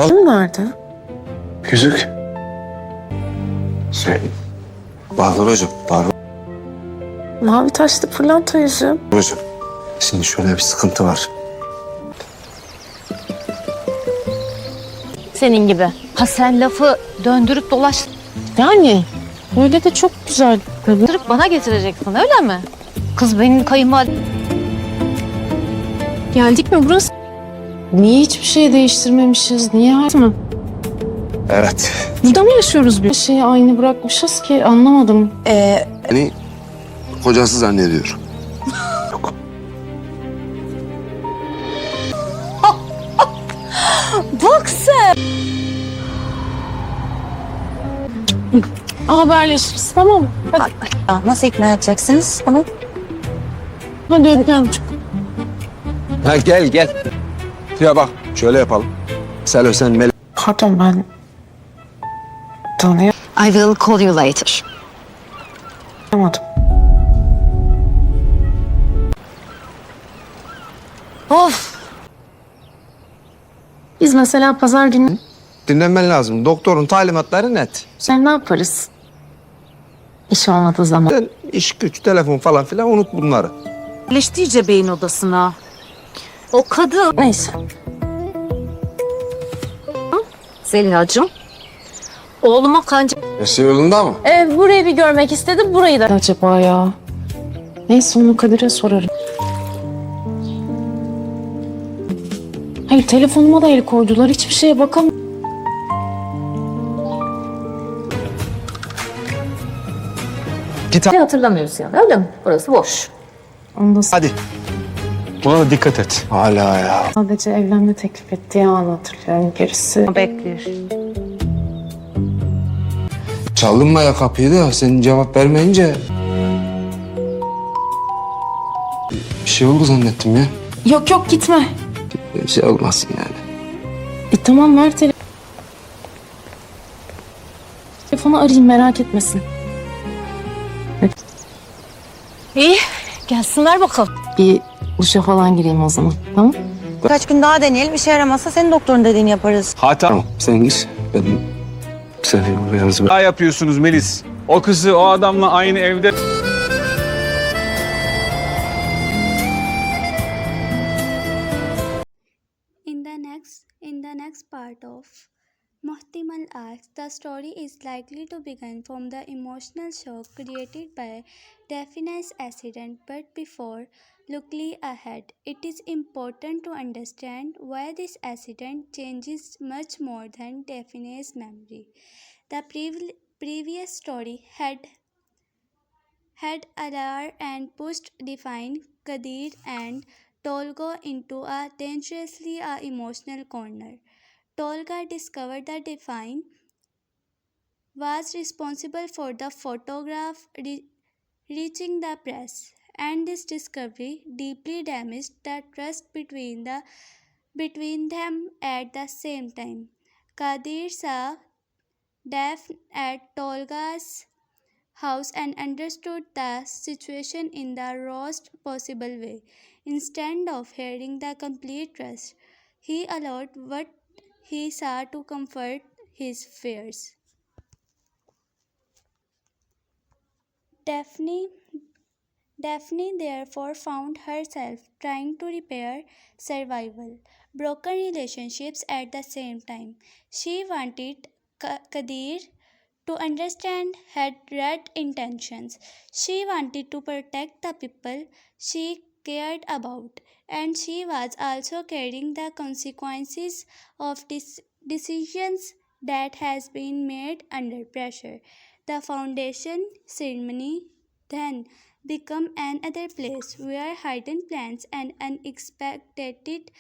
Kim nerede? Yüzük. Bahar hocam, Bahar Mavi taşlı pırlanta yüzüğüm. hocam. Şimdi şöyle bir sıkıntı var. Senin gibi. Ha sen lafı döndürüp dolaş. Yani öyle de çok güzel. Döndürüp bana getireceksin öyle mi? Kız benim kayınvalidem. Geldik mi burası? Niye hiçbir şey değiştirmemişiz? Niye mı? Evet. Burada mı yaşıyoruz bir şeyi aynı bırakmışız ki anlamadım. Beni kocası zannediyor. Bak sen. Haberleşiriz tamam mı? Hadi. Nasıl ikna edeceksiniz onu? Hadi öpüyorum. Ha gel. Ya bak şöyle yapalım. Sen Melek. Pardon ben tanıyamadım. I will call you later. Of. Biz mesela pazar günü Dinlenmen lazım. Doktorun talimatları net. sen ne yaparız? İş olmadığı zaman. Sen iş güç, telefon falan filan unut bunları. Birleşti iyice beyin odasına. O kadın. Neyse. Zeliha'cığım. Oğluma kanca... Her şey yolunda mı? Burayı bir görmek istedim. Burayı da. Acaba ya. Neyse onu Kadir'e sorarım. Hayır telefonuma da el koydular. Hiçbir şeye bakamıyorum. Git Hatırlamıyoruz yani öyle mi? Burası boş. Onu da hadi. Buna da dikkat et. Hala ya. sadece evlenme teklif ettiği anı hatırlıyorum. Gerisi. Bekliyor. Çaldın mı ya kapıyı da senin cevap vermeyince... Bir şey oldu zannettim ya. Yok gitme. Bir şey olmasın yani. Tamam ver telefonu arayayım merak etmesin. İyi. Gelsinler bakalım. Bir duşa falan gireyim o zaman. Tamam. Kaç gün daha deneyelim. İşe yaramazsa senin doktorun dediğini yaparız. Tamam sen git. Ben seni yalnız Daha yapıyorsunuz Melis. O kızı o adamla aynı evde... In the next part of Muhtemel Aşk, the story is likely to begin from the emotional shock created by Daphne's accident. But before looking ahead, it is important to understand why this accident changes much more than Daphne's memory. The previous story had alarmed and pushed Define, Kadir, and Tolga into a dangerously emotional corner. Tolga discovered that Define was responsible for the photograph reaching the press, and this discovery deeply damaged the trust between them. At the same time, Kadir saw Daphne at Tolga's house and understood the situation in the rawest possible way. Instead of hearing the complete trust, he allowed what he saw to comfort his fears. Daphne therefore found herself trying to repair survival, broken relationships at the same time. She wanted Kadir to understand had right intentions. She wanted to protect the people she cared about, and she was also carrying the consequences of decisions that has been made under pressure. The foundation ceremony then became another place where hidden plans and unexpected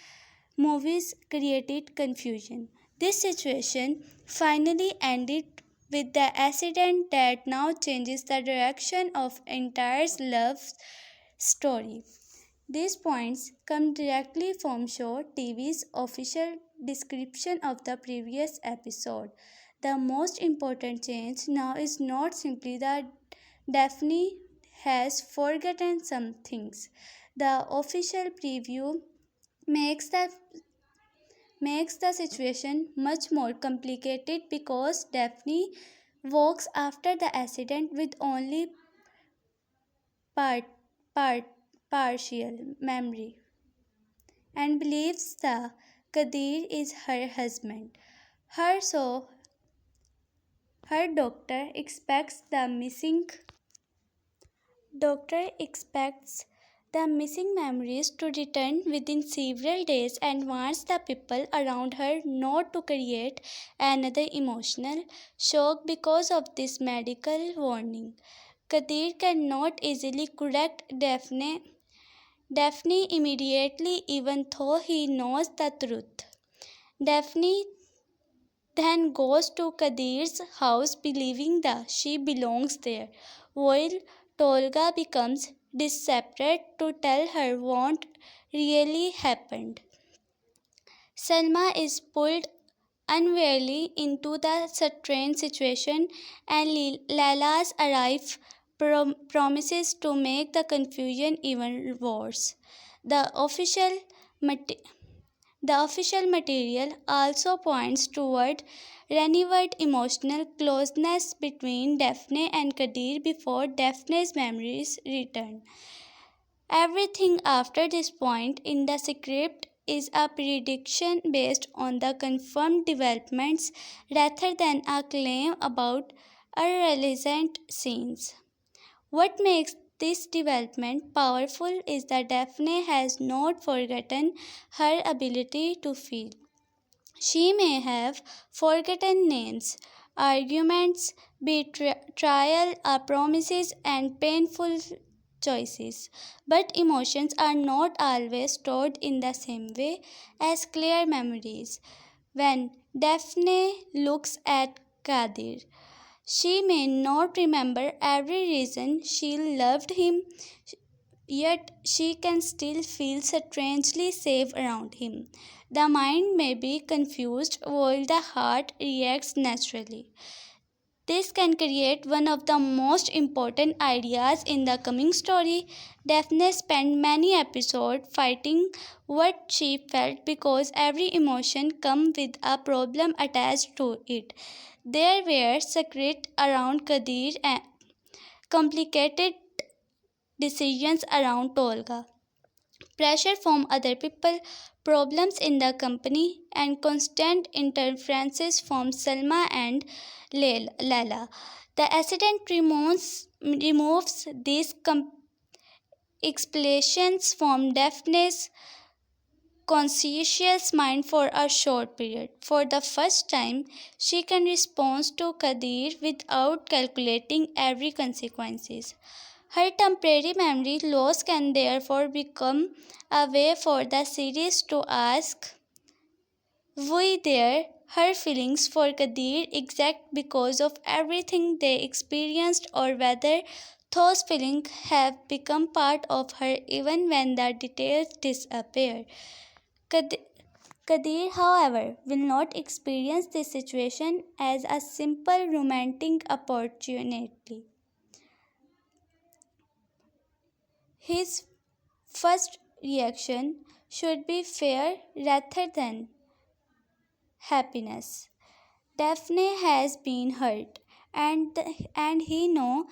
movies created confusion. This situation finally ended with the accident that now changes the direction of entire love story. These points come directly from Show TV's official description of the previous episode. The most important change now is not simply that Daphne has forgotten some things. The official preview makes makes the situation much more complicated because Daphne walks after the accident with only part, part, partial memory and believes the Kadir is her husband. Her so her doctor expects the missing memories to return within several days and wants the people around her not to create another emotional shock because of this medical warning. Kadir cannot easily correct Daphne immediately even though he knows the truth. Daphne then goes to Kadir's house believing that she belongs there, while Tolga becomes desperate to tell her what really happened. Selma is pulled unwarily into the strange situation, and Lala's arrive promises to make the confusion even worse. The official mate- the official material also points toward renewed emotional closeness between Daphne and Kadir before Daphne's memories return. Everything after this point in the script is a prediction based on the confirmed developments rather than a claim about irrelevant scenes. What makes this development powerful is that Daphne has not forgotten her ability to feel. She may have forgotten names, arguments, betrayal, promises, and painful choices. But emotions are not always stored in the same way as clear memories. When Daphne looks at Kadir, she may not remember every reason she loved him, yet she can still feel strangely safe around him. The mind may be confused while the heart reacts naturally. This can create one of the most important ideas in the coming story. Daphne spent many episodes fighting what she felt because every emotion comes with a problem attached to it. There were secrets around Kadir and complicated decisions around Tolga, pressure from other people, problems in the company, and constant interferences from Salma and Lala. The accident removes these explanations from Daphne's conscientious mind for a short period. For the first time, she can respond to Kadir without calculating every consequences. Her temporary memory loss can therefore become a way for the series to ask why there her feelings for Kadir exact because of everything they experienced or whether those feelings have become part of her even when the details disappear. Kad- Kadir, however, will not experience this situation as a simple romantic opportunity. His first reaction should be fear rather than happiness. Daphne has been hurt, and he know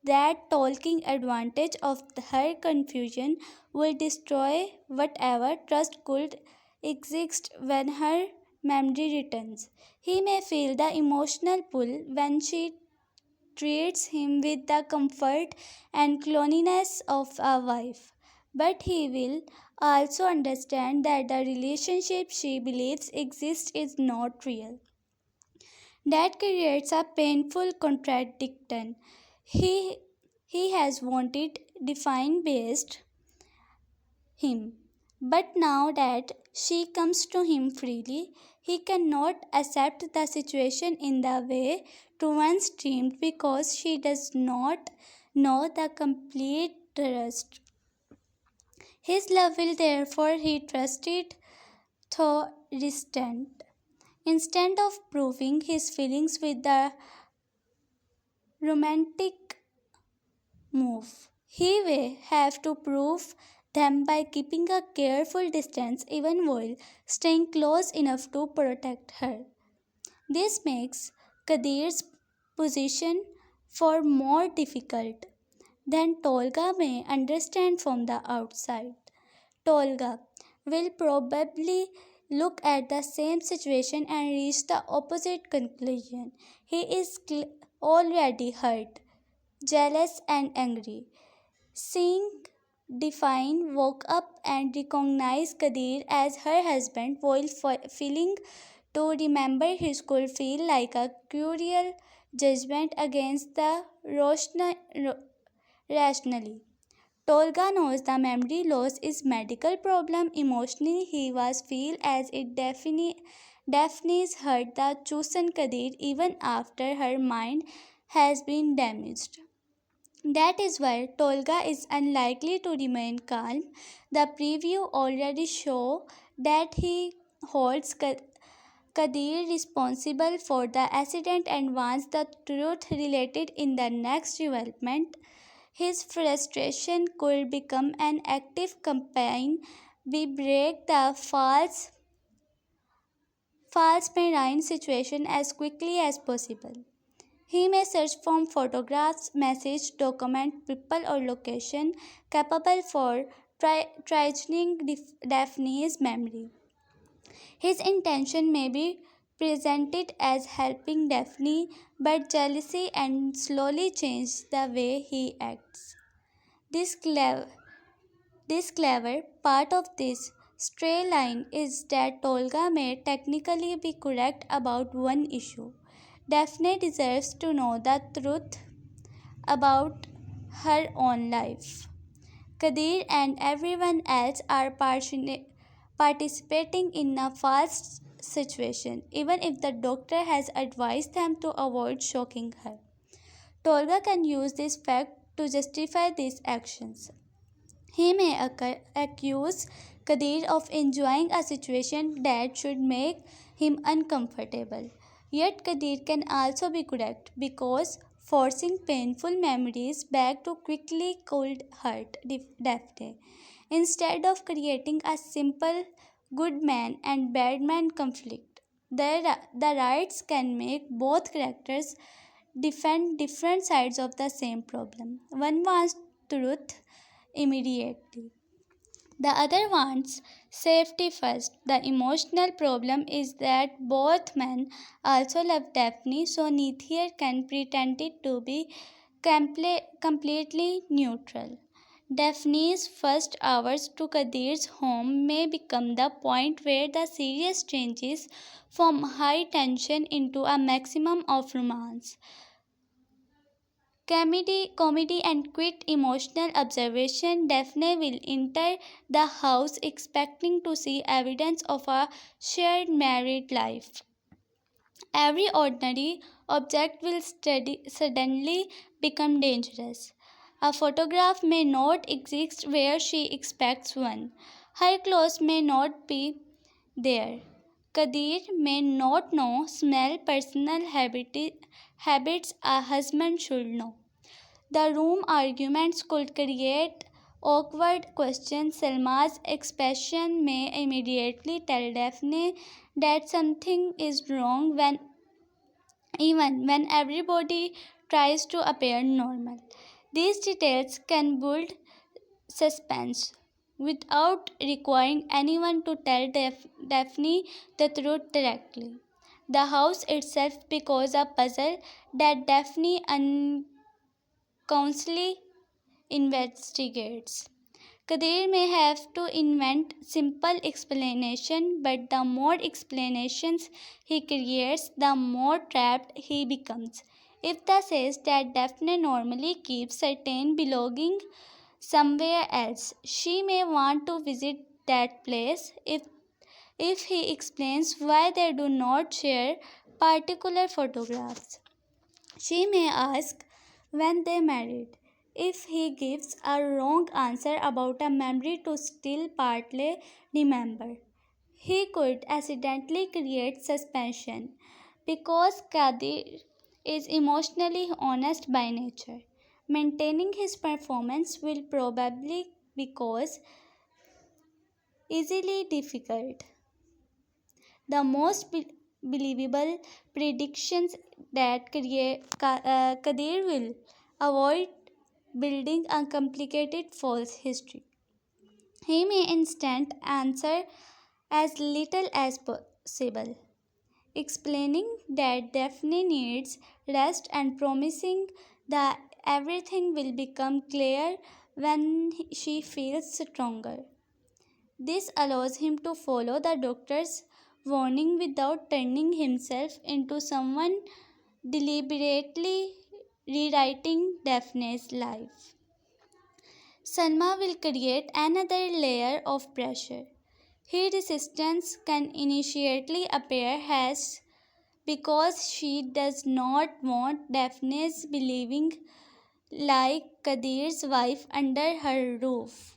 that taking advantage of her confusion will destroy whatever trust could exist when her memory returns. He may feel the emotional pull when she treats him with the comfort and cleanliness of a wife. But he will also understand that the relationship she believes exists is not real. That creates a painful contradiction. He, he has wanted define based him. But now that she comes to him freely, he cannot accept the situation in the way to once dreamed because she does not know the complete trust. His love will therefore he trusted through distant. Instead of proving his feelings with the romantic move, he will have to prove them by keeping a careful distance even while staying close enough to protect her. This makes Kadir's position far more difficult than Tolga may understand from the outside. Tolga will probably look at the same situation and reach the opposite conclusion. He is already hurt, jealous, and angry. Seeing Define woke up and recognized Kadir as her husband while feeling to remember his could feel like a cruel judgment against the rationally. Tolga knows the memory loss is medical problem. Emotionally, he was feel as it Daphne's hurt the chosen Kadir even after her mind has been damaged. That is why Tolga is unlikely to remain calm. The preview already show that he holds Kadir responsible for the accident and wants the truth related in the next development. His frustration could become an active campaign. We break the false marine situation as quickly as possible. He may search for photographs, message, document, people or location capable for triggering Daphne's memory. His intention may be presented as helping Daphne, but jealousy and slowly change the way he acts. This clever, this clever part of this stray line is that Tolga may technically be correct about one issue. Daphne deserves to know the truth about her own life. Kadir and everyone else are participating in a false situation, even if the doctor has advised them to avoid shocking her. Tolga can use this fact to justify these actions. He may accuse Kadir of enjoying a situation that should make him uncomfortable. Yet Kadir can also be correct because forcing painful memories back to quickly could hurt Daphne. Instead of creating a simple good man and bad man conflict, the writers can make both characters defend different sides of the same problem. One wants truth immediately. The other wants safety first. The emotional problem is that both men also love Daphne, so neither can pretend it to be completely neutral. Daphne's first hours to Kadir's home may become the point where the series changes from high tension into a maximum of romance. Comedy and quick emotional observation. Daphne will enter the house expecting to see evidence of a shared married life. Every ordinary object will suddenly become dangerous. A photograph may not exist where she expects one. Her clothes may not be there. Kadir may not know smell personal habits a husband should know. The room arguments could create awkward questions. Selma's expression may immediately tell Daphne that something is wrong even when everybody tries to appear normal. These details can build suspense without requiring anyone to tell Daphne the truth directly. The house itself becomes a puzzle that Daphne unconsciously investigates. Kadir may have to invent simple explanation, but the more explanations he creates, the more trapped he becomes. If the says that Daphne normally keeps certain belonging somewhere else, she may want to visit that place. If he explains why they do not share particular photographs, she may ask when they married. If he gives a wrong answer about a memory to still partly remember, he could accidentally create suspension. Because Kadir is emotionally honest by nature, maintaining his performance will probably because easily difficult. The most believable predictions that Kadir will avoid building a complicated false history. He may instant answer as little as possible, explaining that Daphne needs rest and promising that everything will become clear when she feels stronger. This allows him to follow the doctor's warning without turning himself into someone deliberately rewriting Daphne's life. Salma will create another layer of pressure. Her resistance can initially appear as because she does not want Daphne's believing like Kadir's wife under her roof.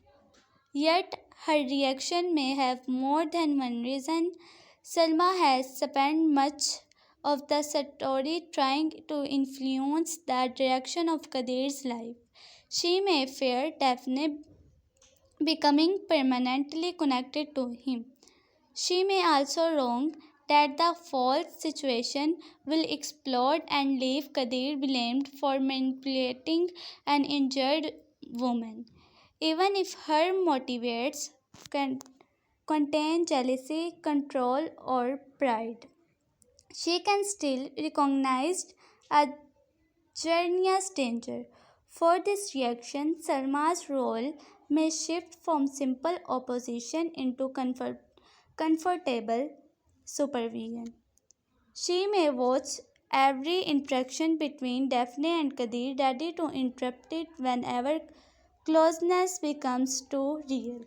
Yet her reaction may have more than one reason. Salma has spent much of the story trying to influence the direction of Kadir's life. She may fear Daphne becoming permanently connected to him. She may also wrong that the false situation will explode and leave Kadir blamed for manipulating an injured woman. Even if her motivates con- contain jealousy, control, or pride, she can still recognize a Jernia's danger. For this reaction, Salma's role may shift from simple opposition into comfortable supervision. She may watch every interaction between Daphne and Kadir, ready to interrupt it whenever closeness becomes too real.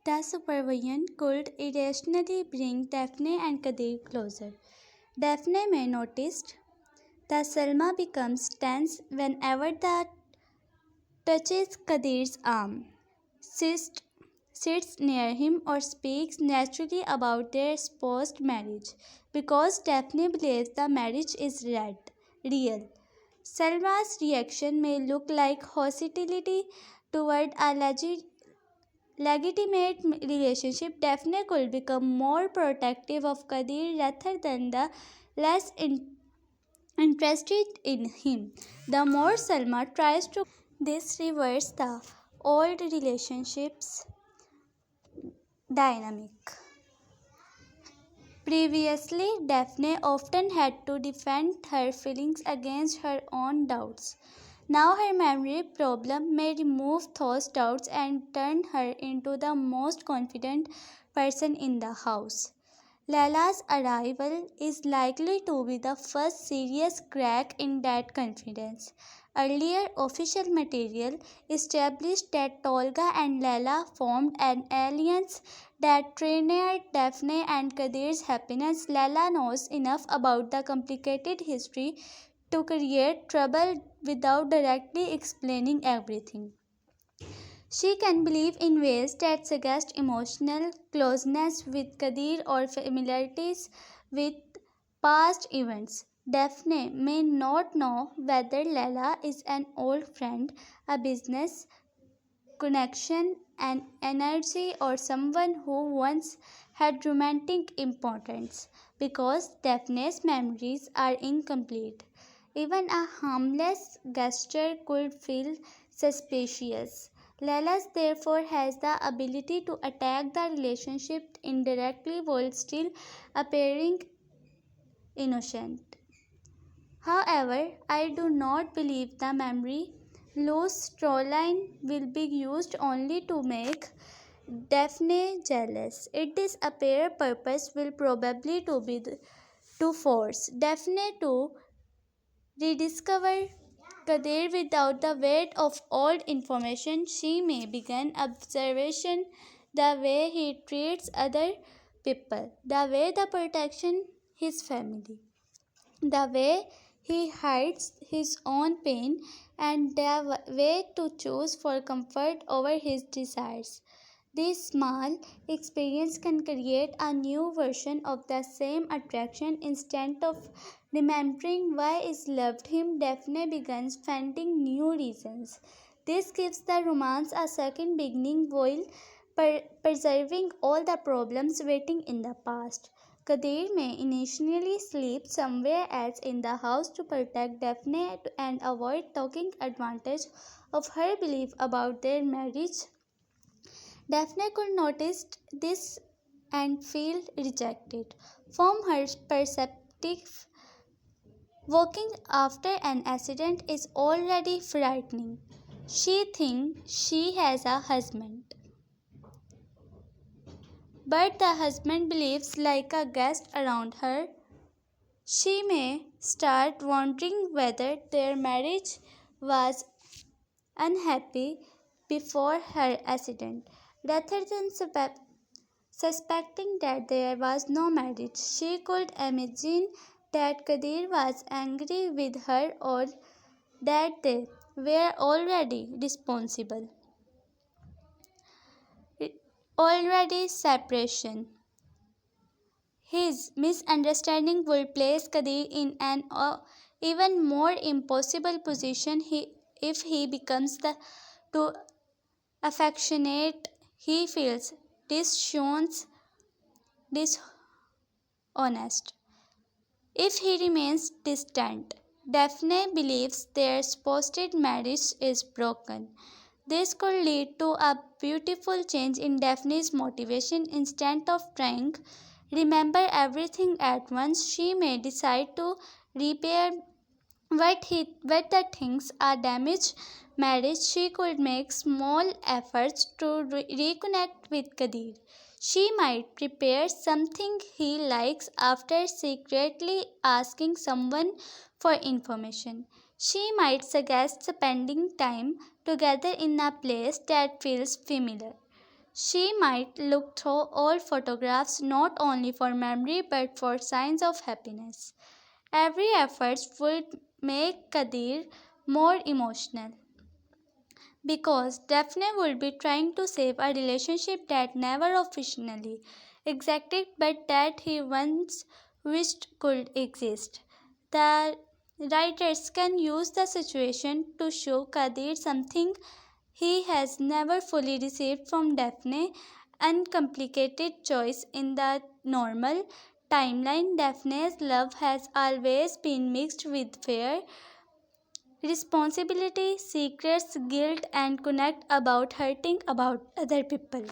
The supervision could irrationally bring Daphne and Kadir closer. Daphne may notice that Salma becomes tense whenever the touches Kadir's arm, sits, sits near him, or speaks naturally about their supposed marriage because Daphne believes the marriage is real. Salma's reaction may look like hostility toward a legitimate relationship. Daphne could become more protective of Kadir rather than the less interested in him. The more Salma tries to this reverse the old relationships dynamic. Previously, Daphne often had to defend her feelings against her own doubts. Now her memory problem may remove those doubts and turn her into the most confident person in the house. Lala's arrival is likely to be the first serious crack in that confidence. Earlier official material established that Tolga and Lala formed an alliance that threatened Daphne and Kadir's happiness. Lala knows enough about the complicated history to create trouble without directly explaining everything. She can believe in ways that suggest emotional closeness with Kadir or familiarities with past events. Daphne may not know whether Lala is an old friend, a business connection, an energy, or someone who once had romantic importance because Daphne's memories are incomplete. Even a harmless gesture could feel suspicious. Lelas therefore has the ability to attack the relationship indirectly while still appearing innocent. However, I do not believe the memory loose storyline will be used only to make Daphne jealous. Its apparent purpose will probably to force Daphne to rediscover Kadir without the weight of old information. She may begin observation the way he treats other people, the way the protection his family, the way he hides his own pain, and the way to choose for comfort over his desires. This small experience can create a new version of the same attraction. Instead of remembering why is loved him, Daphne begins finding new reasons. This gives the romance a second beginning while preserving all the problems waiting in the past. Kadir may initially sleep somewhere else in the house to protect Daphne and avoid taking advantage of her belief about their marriage. Daphne could notice this and feel rejected. From her perspective, walking after an accident is already frightening. She thinks she has a husband, but the husband believes like a guest around her. She may start wondering whether their marriage was unhappy before her accident. Rather than suspecting that there was no marriage, she could imagine that Kadir was angry with her or that they were already separation. His misunderstanding would place Kadir in an even more impossible position if he becomes too affectionate. He feels dishonest. If he remains distant, Daphne believes their supposed marriage is broken. This could lead to a beautiful change in Daphne's motivation. Instead of trying remember everything at once, she may decide to repair what the things are damaged marriage. She could make small efforts to reconnect with Kadir. She might prepare something he likes after secretly asking someone for information. She might suggest spending time together in a place that feels familiar. She might look through old photographs not only for memory but for signs of happiness. Every effort would make Kadir more emotional because Daphne would be trying to save a relationship that never officially existed but that he once wished could exist. The writers can use the situation to show Kadir something he has never fully received from Daphne. Uncomplicated choice in the normal timeline. Daphne's love has always been mixed with fear, responsibility, secrets, guilt, and connect about hurting about other people.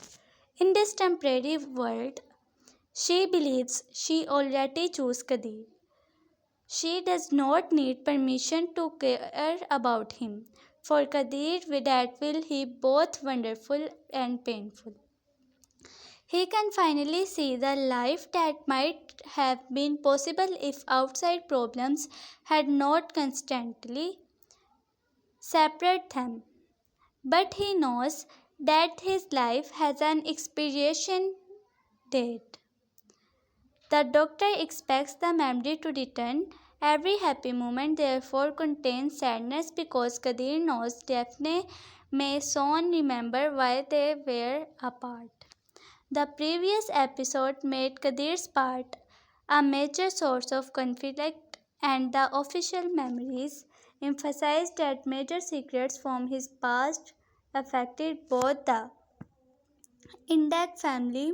In this temporary world, she believes she already chose Kadir. She does not need permission to care about him. For Kadir, that will he both wonderful and painful. He can finally see the life that might have been possible if outside problems had not constantly separated them. But he knows that his life has an expiration date. The doctor expects the memory to return. Every happy moment therefore contains sadness because Kadir knows Daphne may soon remember why they were apart. The previous episode made Kadir's part a major source of conflict, and the official memories emphasized that major secrets from his past affected both the Indak family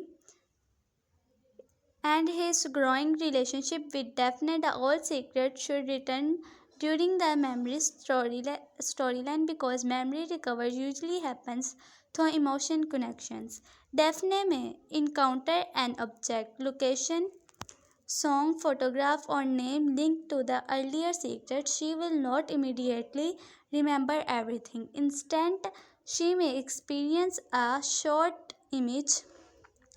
and his growing relationship with Daphne. The old secret should return during the memory storyline because memory recovery usually happens through emotion connections. Daphne may encounter an object, location, song, photograph, or name linked to the earlier secret. She will not immediately remember everything. Instead, she may experience a short image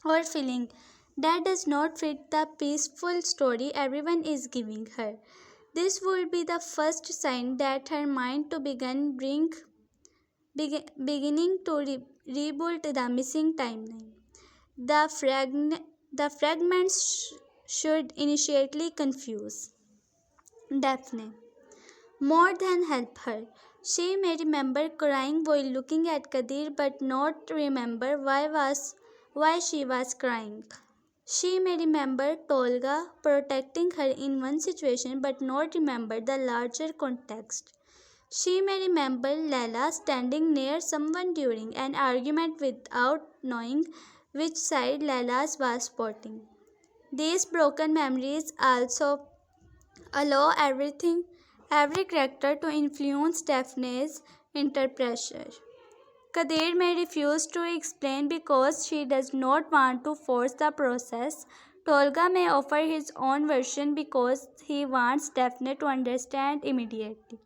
or feeling that does not fit the peaceful story everyone is giving her. This would be the first sign that her mind to beginning to rebuild the missing timeline. The fragments should initially confuse Daphne more than help her. She may remember crying while looking at Kadir but not remember why she was crying. She may remember Tolga protecting her in one situation but not remember the larger context. She may remember Leila standing near someone during an argument without knowing which side Leila was supporting. These broken memories also allow every character to influence Daphne's interpretation. Kadir may refuse to explain because she does not want to force the process. Tolga may offer his own version because he wants Daphne to understand immediately.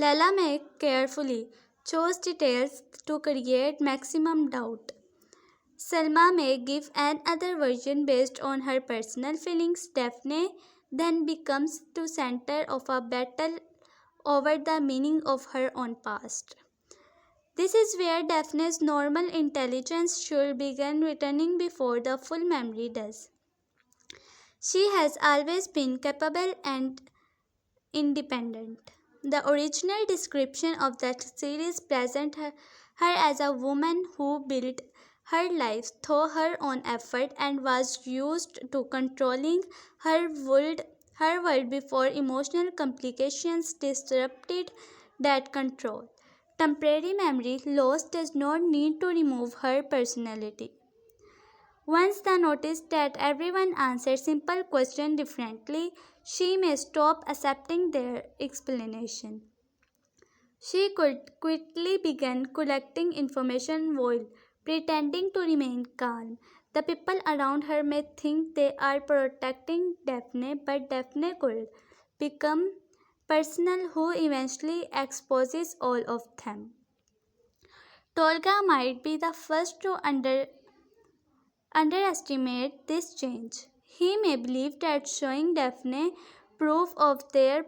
Lala may carefully choose details to create maximum doubt. Selma may give another version based on her personal feelings. Daphne then becomes the center of a battle over the meaning of her own past. This is where Daphne's normal intelligence should begin returning before the full memory does. She has always been capable and independent. The original description of that series presents her as a woman who built her life through her own effort and was used to controlling her world before emotional complications disrupted that control. Temporary memory loss does not need to remove her personality. Once the notice that everyone answers simple questions differently, she may stop accepting their explanation. She could quickly begin collecting information while pretending to remain calm. The people around her may think they are protecting Daphne, but Daphne could become personal who eventually exposes all of them. Tolga might be the first to underestimate this change. He may believe that showing Daphne proof of their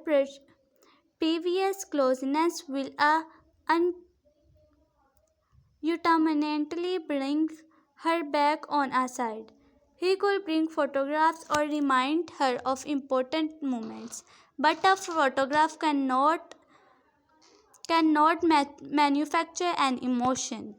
previous closeness will ultimately bring her back on our side. He could bring photographs or remind her of important moments, but a photograph cannot manufacture an emotion.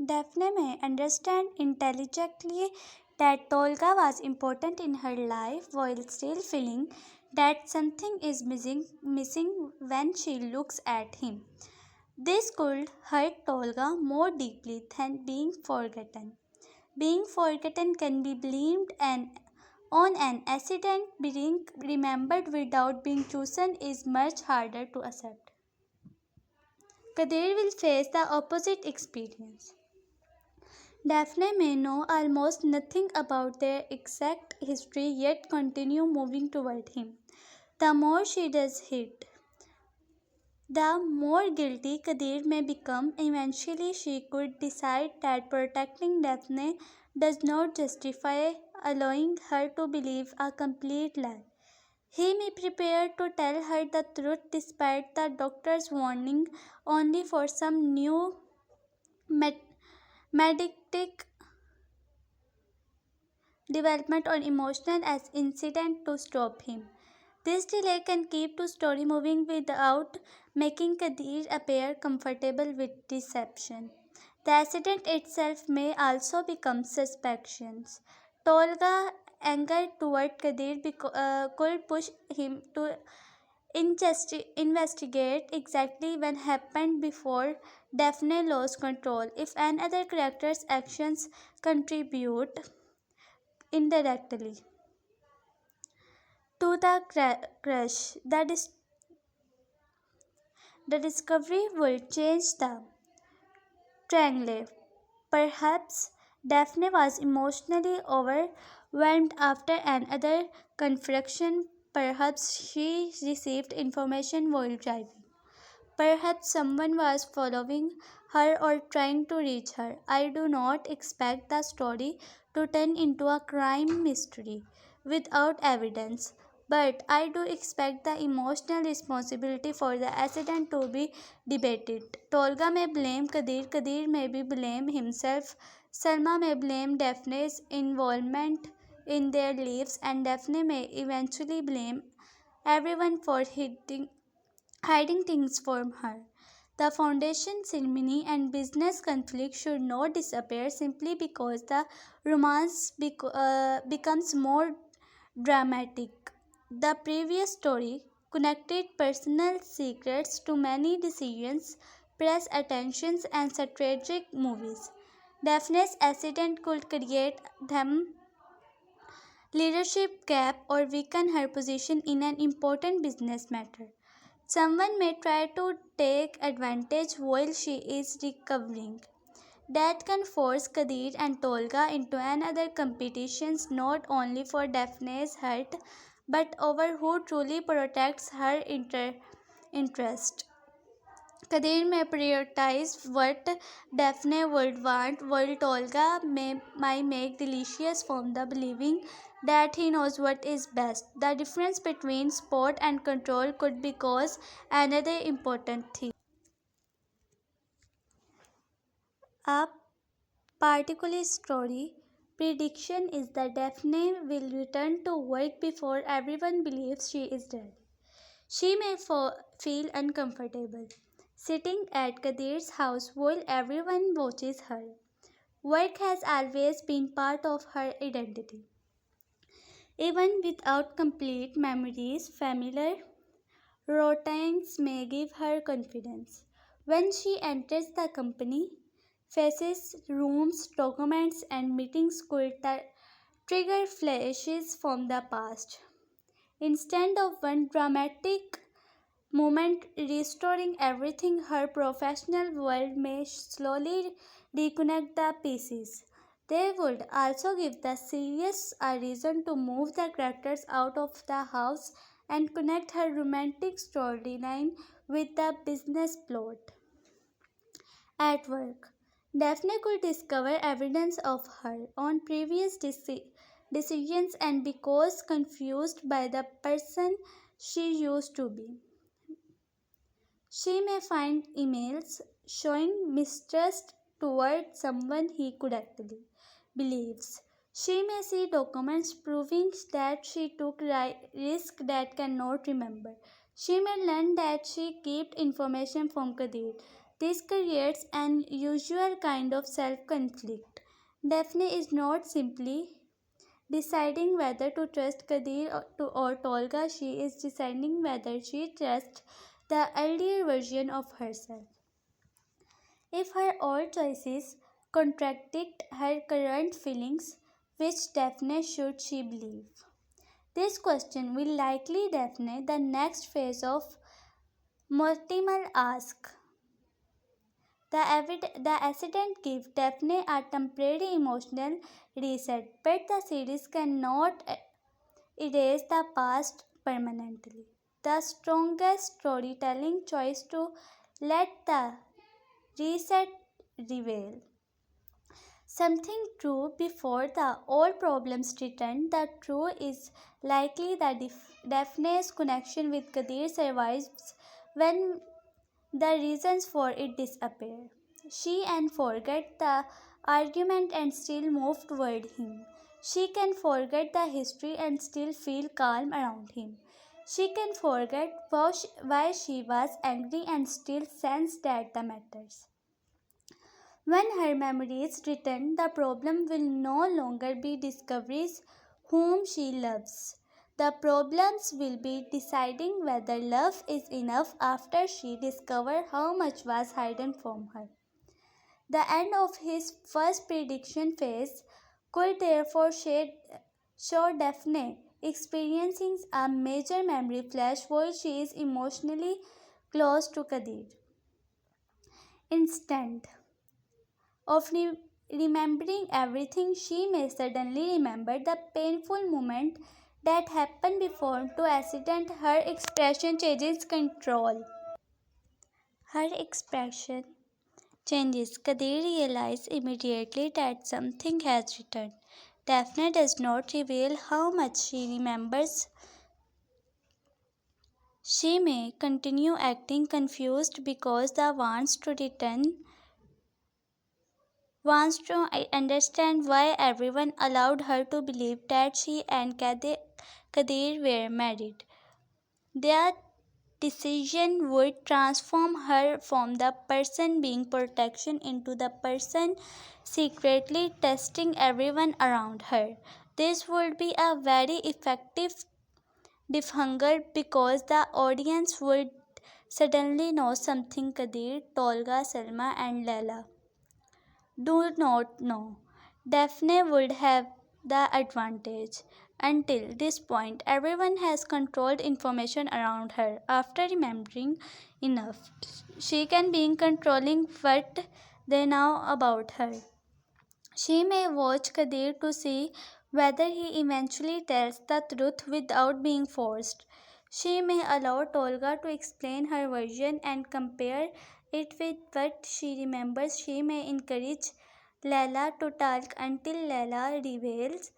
Daphne may understand intelligently that Tolga was important in her life while still feeling that something is missing when she looks at him. This could hurt Tolga more deeply than being forgotten. Being forgotten can be on an accident. Being remembered without being chosen is much harder to accept. Kadir will face the opposite experience. Daphne may know almost nothing about their exact history yet continue moving toward him. The more she does it, the more guilty Kadir may become. Eventually, she could decide that protecting Daphne does not justify allowing her to believe a complete lie. He may prepare to tell her the truth despite the doctor's warning, only for some new med- medicatic development or emotional as incident to stop him. This delay can keep the story moving without making Kadir appear comfortable with deception. The accident itself may also become suspicions. Tolga anger toward Kadir could push him to investigate exactly what happened before Daphne lost control. If another character's actions contribute indirectly to the crash, the discovery will change the triangle. Perhaps Daphne was emotionally overwhelmed after another confrontation. Perhaps she received information while driving. Perhaps someone was following her or trying to reach her. I do not expect the story to turn into a crime mystery without evidence, but I do expect the emotional responsibility for the accident to be debated. Tolga may blame Kadir, Kadir may be blame himself, Salma may blame Daphne's involvement in their lives, and Daphne may eventually blame everyone for hiding things from her. The foundation ceremony and business conflict should not disappear simply because the romance becomes more dramatic. The previous story connected personal secrets to many decisions, press attentions, and strategic movies. Daphne's accident could create them leadership gap or weaken her position in an important business matter. Someone may try to take advantage while she is recovering. That can force Kadir and Tolga into another competitions not only for Daphne's heart but over who truly protects her interest. Kadir may prioritize what Daphne would want, while Tolga might make delicious from the believing that he knows what is best. The difference between sport and control could be cause another important thing. A particular story prediction is that Daphne will return to work before everyone believes she is dead. She may feel uncomfortable sitting at Kadir's house while everyone watches her. Work has always been part of her identity. Even without complete memories, familiar routines may give her confidence. When she enters the company, faces, rooms, documents, and meetings could trigger flashes from the past. Instead of one dramatic moment restoring everything, her professional world may slowly reconnect the pieces. They would also give the series a reason to move the characters out of the house and connect her romantic storyline with the business plot. At work, Daphne could discover evidence of her own previous decisions and because confused by the person she used to be. She may find emails showing mistrust toward someone he could actually believes. She may see documents proving that she took risk that cannot remember. She may learn that she kept information from Kadir. This creates an usual kind of self-conflict. Daphne is not simply deciding whether to trust Kadir or Tolga, she is deciding whether she trusts the earlier version of herself. If her old choices contradict her current feelings, which Daphne should she believe? This question will likely define the next phase of Muhtemel Aşk. The accident gave Daphne a temporary emotional reset, but the series cannot erase the past permanently. The strongest storytelling choice to let the reset reveal something true before the old problems return. The true is likely that Daphne's connection with Kadir survives when the reasons for it disappear. She can forget the argument and still move toward him. She can forget the history and still feel calm around him. She can forget why she was angry and still sense that the matters. When her memories return, the problem will no longer be discoveries whom she loves. The problems will be deciding whether love is enough after she discovers how much was hidden from her. The end of his first prediction phase could therefore show Daphne experiencing a major memory flash while she is emotionally close to Kadir. Instead of remembering everything, she may suddenly remember the painful moment that happened before to accident. Her expression changes control. Her expression changes. Kadir realizes immediately that something has returned. Daphne does not reveal how much she remembers. She may continue acting confused because the wants to understand why everyone allowed her to believe that she and Kadir were married. Their decision would transform her from the person being protection into the person secretly testing everyone around her. This would be a very effective cliffhanger because the audience would suddenly know something Kadir, Tolga, Selma, and Leila do not know. Daphne would have the advantage. Until this point, everyone has controlled information around her. After remembering enough, she can be controlling what they know about her. She may watch Kadir to see whether he eventually tells the truth without being forced. She may allow Tolga to explain her version and compare it with what she remembers. She may encourage Leila to talk until Leila reveals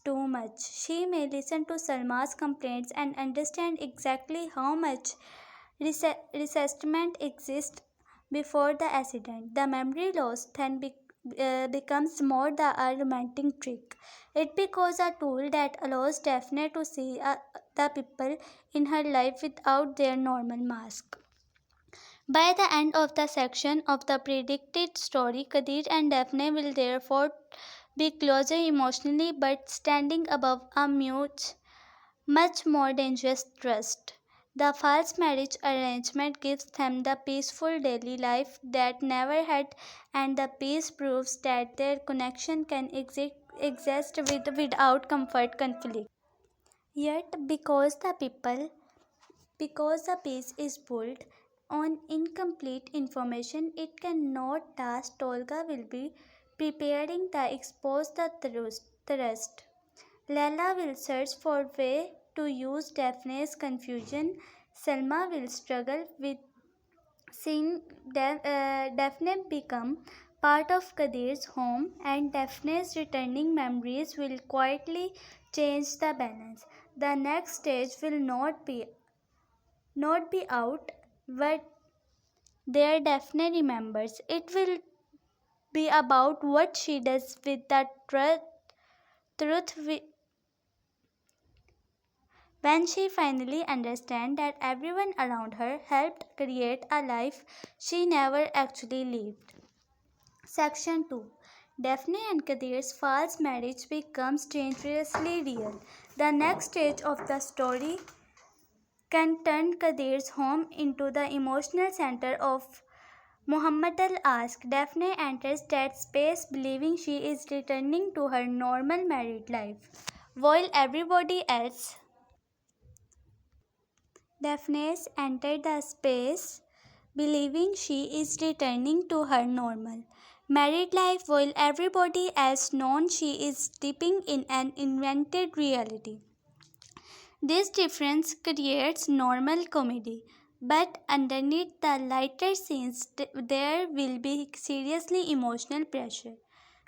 too much. She may listen to Salma's complaints and understand exactly how much resentment exists before the accident. The memory loss then becomes more a romantic trick. It becomes a tool that allows Daphne to see the people in her life without their normal mask. By the end of the section of the predicted story, Kadir and Daphne will therefore be closer emotionally but standing above a much more dangerous trust. The false marriage arrangement gives them the peaceful daily life that never had, and the peace proves that their connection can exist without comfort conflict. Yet, because the piece is built on incomplete information, it cannot last. Tolga will be preparing to expose the thrust. Lala will search for way to use Daphne's confusion. Selma will struggle with seeing Daphne become part of Kadir's home, and Daphne's returning memories will quietly change the balance. The next stage will not be out what there Daphne remembers. It will be about what she does with the truth when she finally understands that everyone around her helped create a life she never actually lived. Section 2. Daphne and Kadir's false marriage becomes dangerously real. The next stage of the story can turn Kadir's home into the emotional center of Muhtemel Aşk. Daphne enters that space believing she is returning to her normal married life, while everybody else Daphne's entered the space believing she is returning to her normal married life while everybody else knows she is stepping in an invented reality. This difference creates normal comedy, but underneath the lighter scenes, there will be seriously emotional pressure.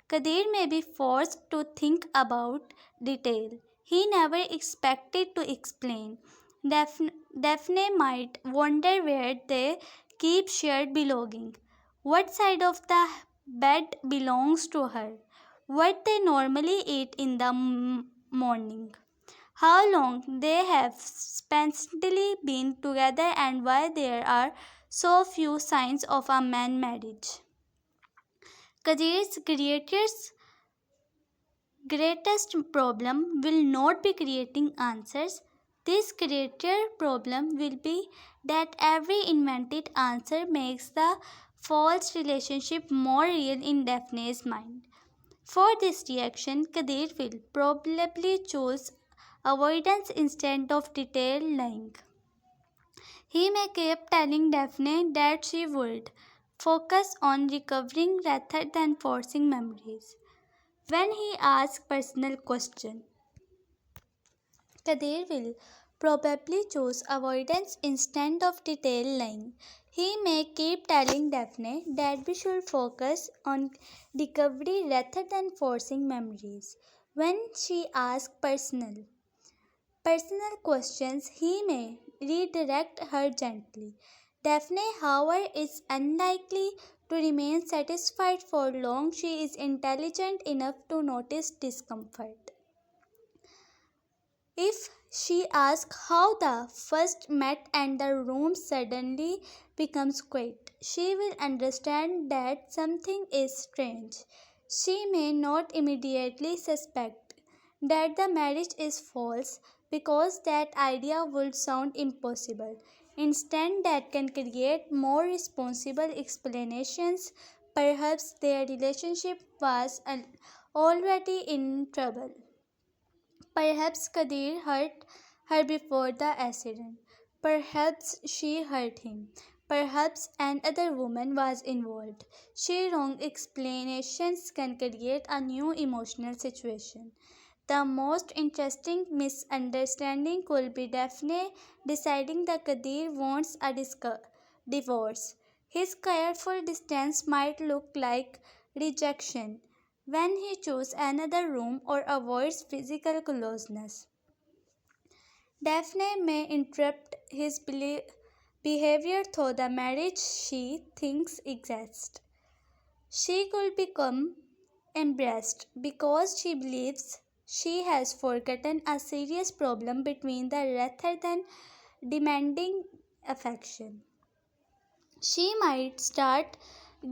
Kadir may be forced to think about detail he never expected to explain. Daphne might wonder where they keep shared belonging, what side of the bed belongs to her, what they normally eat in the morning, how long they have spendly been together, and why there are so few signs of a man marriage. Kadir's greatest problem will not be creating answers. This greater problem will be that every invented answer makes the false relationship more real in Daphne's mind. For this reaction, Kadir will probably choose avoidance instead of detailed lying. He may keep telling Daphne that she would focus on recovering rather than forcing memories. When he asks personal questions, Kadir will probably choose avoidance instead of detailed lying. He may keep telling Daphne that we should focus on recovery rather than forcing memories. When she asks personal questions, he may redirect her gently. Daphne, however, is unlikely to remain satisfied for long. She is intelligent enough to notice discomfort. If she asks how the first met and the room suddenly becomes quiet, she will understand that something is strange. She may not immediately suspect that the marriage is false because that idea would sound impossible. Instead, that can create more responsible explanations. Perhaps their relationship was already in trouble. Perhaps Kadir hurt her before the accident. Perhaps she hurt him. Perhaps another woman was involved. She wrong explanations can create a new emotional situation. The most interesting misunderstanding could be Daphne deciding that Kadir wants a divorce. His careful distance might look like rejection when he chooses another room or avoids physical closeness. Daphne may interrupt his behavior through the marriage she thinks exists. She could become embarrassed because she believes she has forgotten a serious problem between them rather than demanding affection. She might start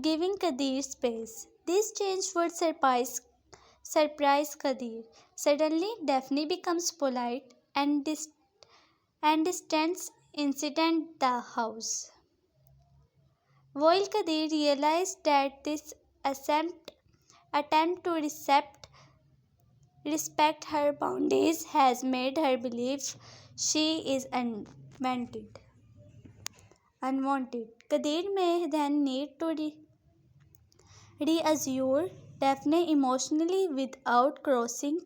giving Kadir space. This change would surprise Kadir. Suddenly, Daphne becomes polite and distance incident the house. While Kadir realized that this attempt to respect her boundaries has made her believe she is unwanted. Kadir may then need to reassure Daphne emotionally without crossing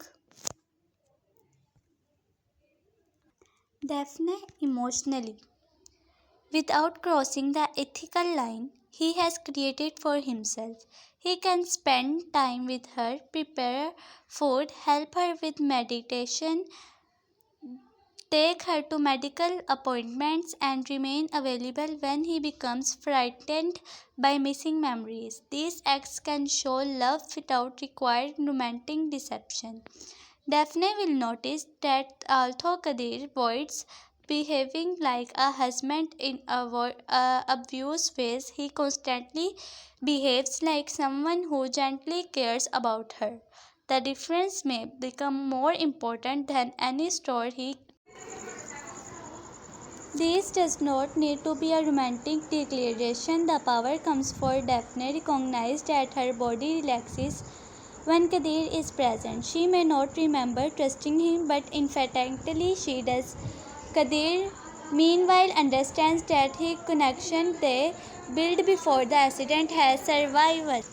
the ethical line he has created for himself. He can spend time with her, prepare food, help her with meditation, take her to medical appointments, and remain available when he becomes frightened by missing memories. These acts can show love without requiring romantic deception. Daphne will notice that although Kadir avoids behaving like a husband in abuse ways, he constantly behaves like someone who gently cares about her. The difference may become more important than any story. This does not need to be a romantic declaration. The power comes for Daphne recognize that her body relaxes when Kadir is present. She may not remember trusting him, but instinctively she does. Kadir, meanwhile, understands that his connection they built before the accident has survival.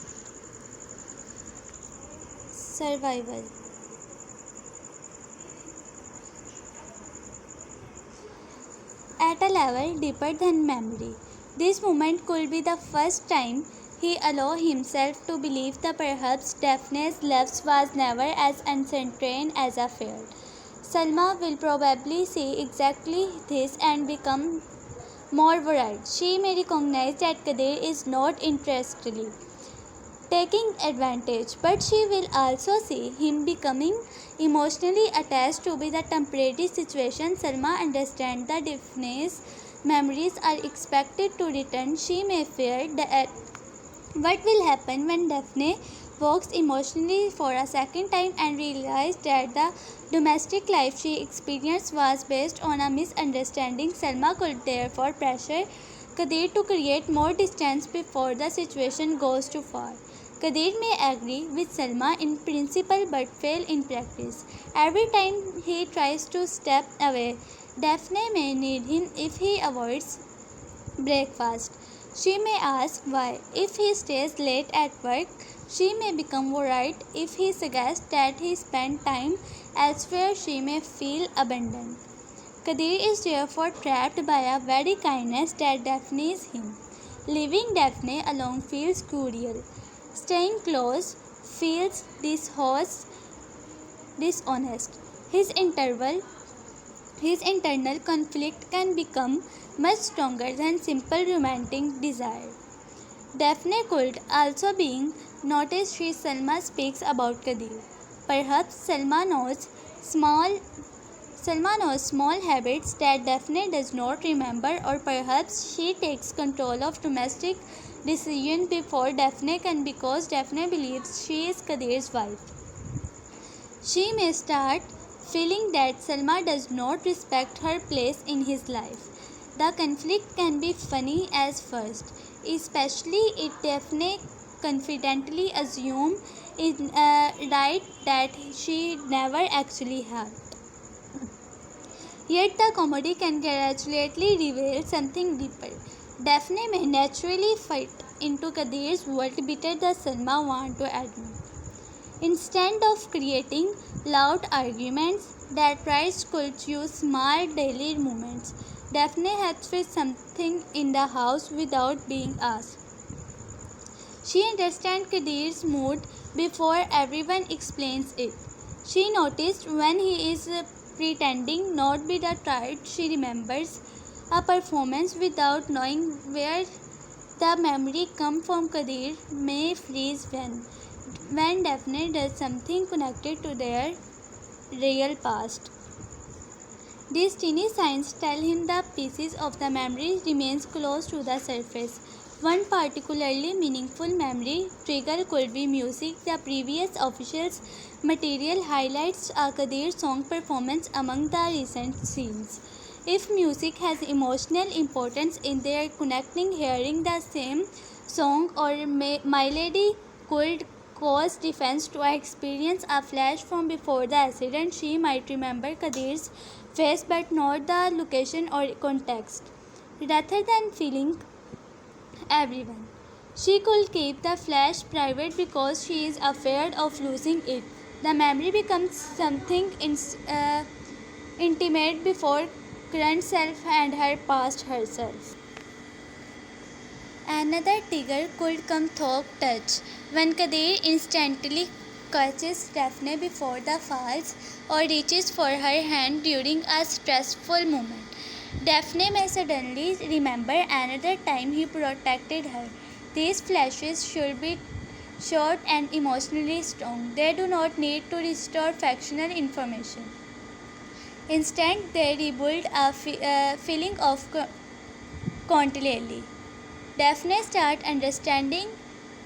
At a level deeper than memory. This moment could be the first time he allowed himself to believe that perhaps Daphne's love was never as uncertain as a feared. Salma will probably see exactly this and become more worried. She may recognize that Kadir is not interested taking advantage, but she will also see him becoming emotionally attached to be the temporary situation. Salma understands that Daphne's memories are expected to return. She may fear that what will happen when Daphne walks emotionally for a second time and realizes that the domestic life she experienced was based on a misunderstanding. Salma could therefore pressure Kadir to create more distance before the situation goes too far. Kadir may agree with Salma in principle but fail in practice. Every time he tries to step away, Daphne may need him if he avoids breakfast. She may ask why. If he stays late at work, she may become worried. If he suggests that he spend time elsewhere, she may feel abandoned. Kadir is therefore trapped by a very kindness that Daphne's him. Leaving Daphne alone feels cruel. Staying close feels dishonest. His internal conflict can become much stronger than simple romantic desire. Daphne could also be noticed she Salma speaks about Kadir. Perhaps Salma knows small habits that Daphne does not remember, or perhaps she takes control of domestic decisions before Daphne can because Daphne believes she is Kadir's wife. She may start feeling that Salma does not respect her place in his life. The conflict can be funny as first, especially if Daphne confidently assumes right that she never actually had. Yet the comedy can gradually reveal something deeper. Daphne may naturally fit into Kadir's world better than Salma wants to admit. Instead of creating loud arguments, that tries could use small daily moments. Daphne had fixed something in the house without being asked. She understands Kadir's mood before everyone explains it. She noticed when he is pretending not be the tired. She remembers a performance without knowing where the memory come from. Kadir may freeze when Daphne does something connected to their real past. These teeny signs tell him the pieces of the memory remains close to the surface. One particularly meaningful memory trigger could be music. The previous official's material highlights a Kadir song performance among the recent scenes. If music has emotional importance in their connecting, hearing the same song or melody could cause defense to experience a flash from before the accident. She might remember Kadir's face but not the location or context. Rather than feeling everyone, she could keep the flash private because she is afraid of losing it. The memory becomes something intimate before current self and her past herself. Another trigger could come through touch. When Kadir instantly catches Daphne before the falls or reaches for her hand during a stressful moment, Daphne may suddenly remember another time he protected her. These flashes should be short and emotionally strong. They do not need to restore factual information. Instead, they rebuild a feeling of continuity. Daphne starts understanding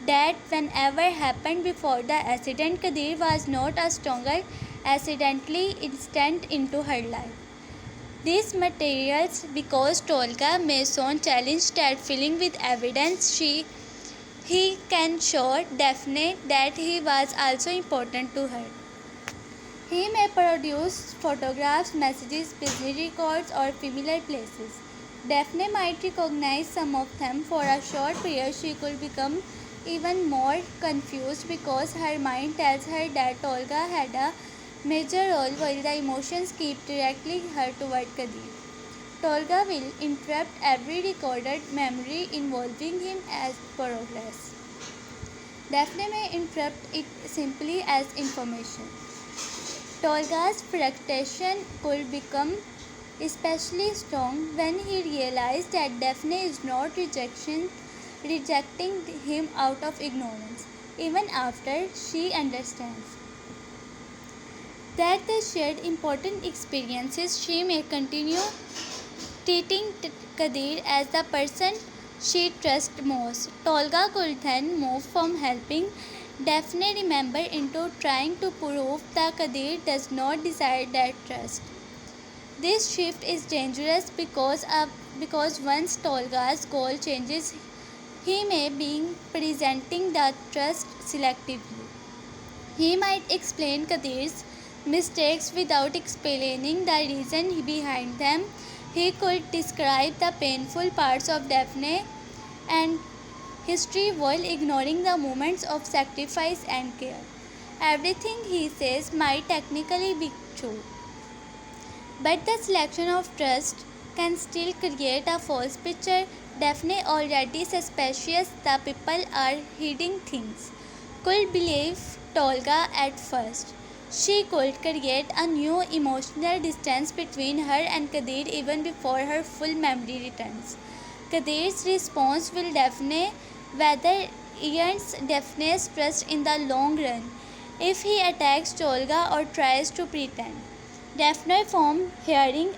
that whenever happened before the accident, Kadir was not a stronger accidentally instant into her life. These materials, because Tolga may soon challenge that feeling with evidence, he can show Daphne that he was also important to her. He may produce photographs, messages, business records, or familiar places. Daphne might recognize some of them. For a short period. She could become even more confused because her mind tells her that Tolga had a major role while the emotions keep directing her toward Kadir. Tolga will interrupt every recorded memory involving him as progress. Daphne may interrupt it simply as information. Tolga's frustration could become especially strong when he realized that Daphne is not rejecting him out of ignorance, even after she understands that they shared important experiences. She may continue treating Kadir as the person she trusts most. Tolga could then move from helping Daphne remember into trying to prove that Kadir does not desire that trust. This shift is dangerous because once Tolga's goal changes, he may be presenting the trust selectively. He might explain Kadir's mistakes without explaining the reason behind them. He could describe the painful parts of Daphne and history while ignoring the moments of sacrifice and care. Everything he says might technically be true, but the selection of trust can still create a false picture. Daphne, already suspicious the people are hiding things, could believe Tolga at first. She could create a new emotional distance between her and Kadir even before her full memory returns. Kadir's response will Daphne whether earns Daphne's trust in the long run. If he attacks Tolga or tries to pretend, Daphne found hearing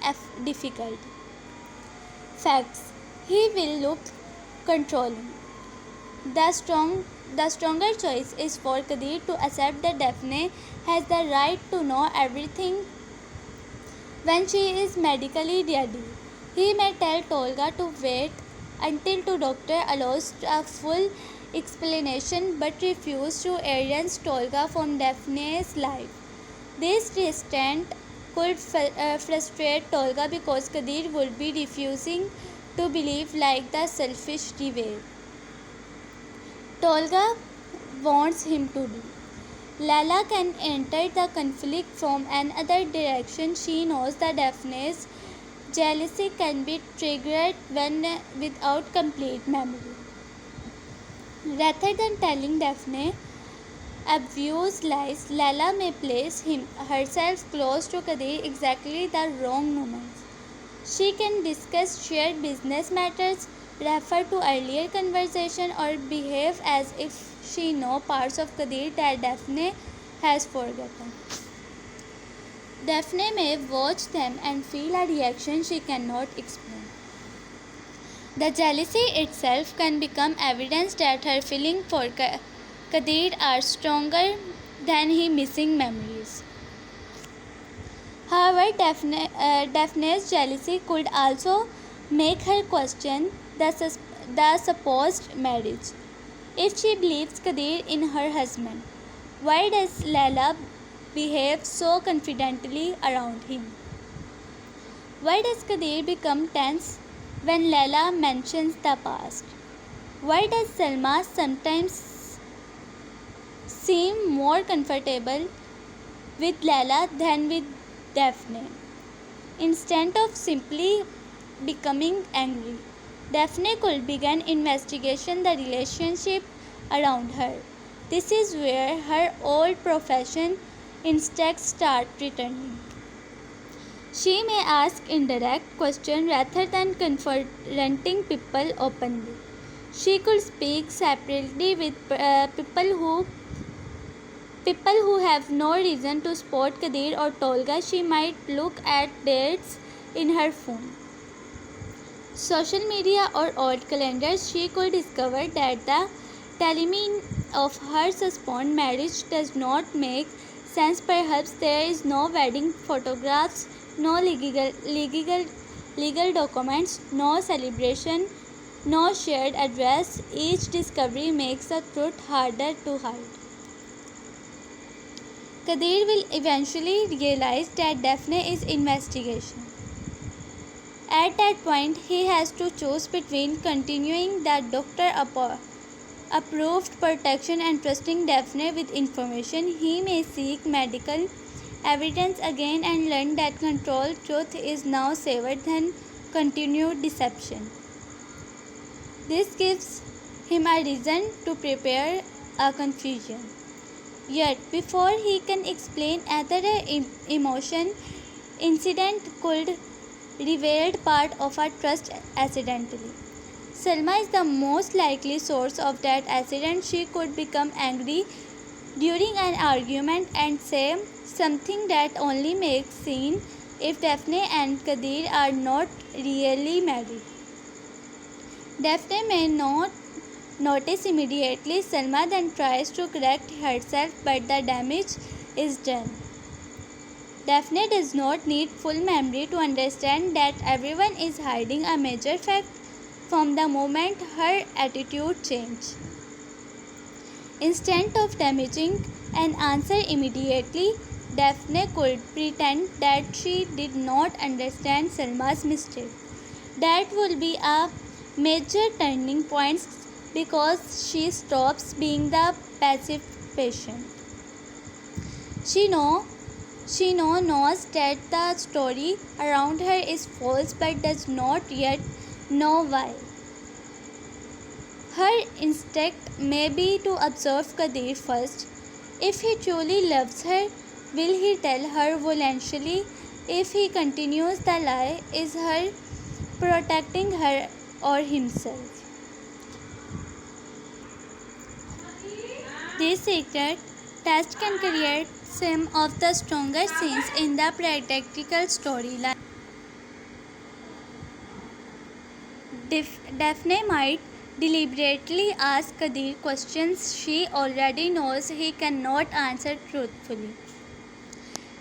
difficult. Facts. He will look controlling. The stronger choice is for Kadir to accept that Daphne has the right to know everything when she is medically ready. He may tell Tolga to wait until the doctor allows a full explanation but refuse to erase Tolga from Daphne's life. This restraint could frustrate Tolga because Kadir would be refusing to believe like the selfish revenge Tolga wants him to do. Lala can enter the conflict from another direction. She knows that Daphne's jealousy can be triggered when without complete memory. Rather than telling Daphne obvious lies, Lala may place herself close to Kadir exactly the wrong moments. She can discuss shared business matters, refer to earlier conversation, or behave as if she knows parts of Kadir that Daphne has forgotten. Daphne may watch them and feel a reaction she cannot explain. The jealousy itself can become evidence that her feelings for Kadir are stronger than his missing memories. However, Daphne's jealousy could also make her question the supposed marriage. If she believes Kadir in her husband, why does Lala behave so confidently around him? Why does Kadir become tense when Lala mentions the past? Why does Salma sometimes seem more comfortable with Lala than with Daphne? Instead of simply becoming angry, Daphne could begin investigation the relationship around her. This is where her old profession instincts start returning. She may ask indirect questions rather than confronting people openly. She could speak separately with people who have no reason to support Kadir or Tolga. She might look at dates in her phone, social media, or old calendars. She could discover that the timing of her suspended marriage does not make sense. Perhaps there is no wedding photographs, no legal documents, no celebration, no shared address. Each discovery makes the truth harder to hide. Kadir will eventually realize that Daphne is investigation. At that point, he has to choose between continuing the doctor approved protection and trusting Daphne with information. He may seek medical evidence again and learn that controlled truth is now safer than continued deception. This gives him a reason to prepare a confusion. Yet, before he can explain other emotion, incident could revealed part of our trust accidentally. Selma is the most likely source of that accident. She could become angry during an argument and say something that only makes sense if Daphne and Kadir are not really married. Daphne may not notice immediately. Selma then tries to correct herself, but the damage is done. Daphne does not need full memory to understand that everyone is hiding a major fact from the moment her attitude changed. Instead of damaging an answer immediately, Daphne could pretend that she did not understand Selma's mistake. That will be a major turning point because she stops being the passive patient. She knows that the story around her is false but does not yet know why. Her instinct may be to observe Kadir first. If he truly loves her, will he tell her voluntarily? If he continues the lie, is her protecting her or himself? This secret test can create some of the strongest scenes in the practical storyline. Daphne might deliberately ask Kadir questions she already knows he cannot answer truthfully.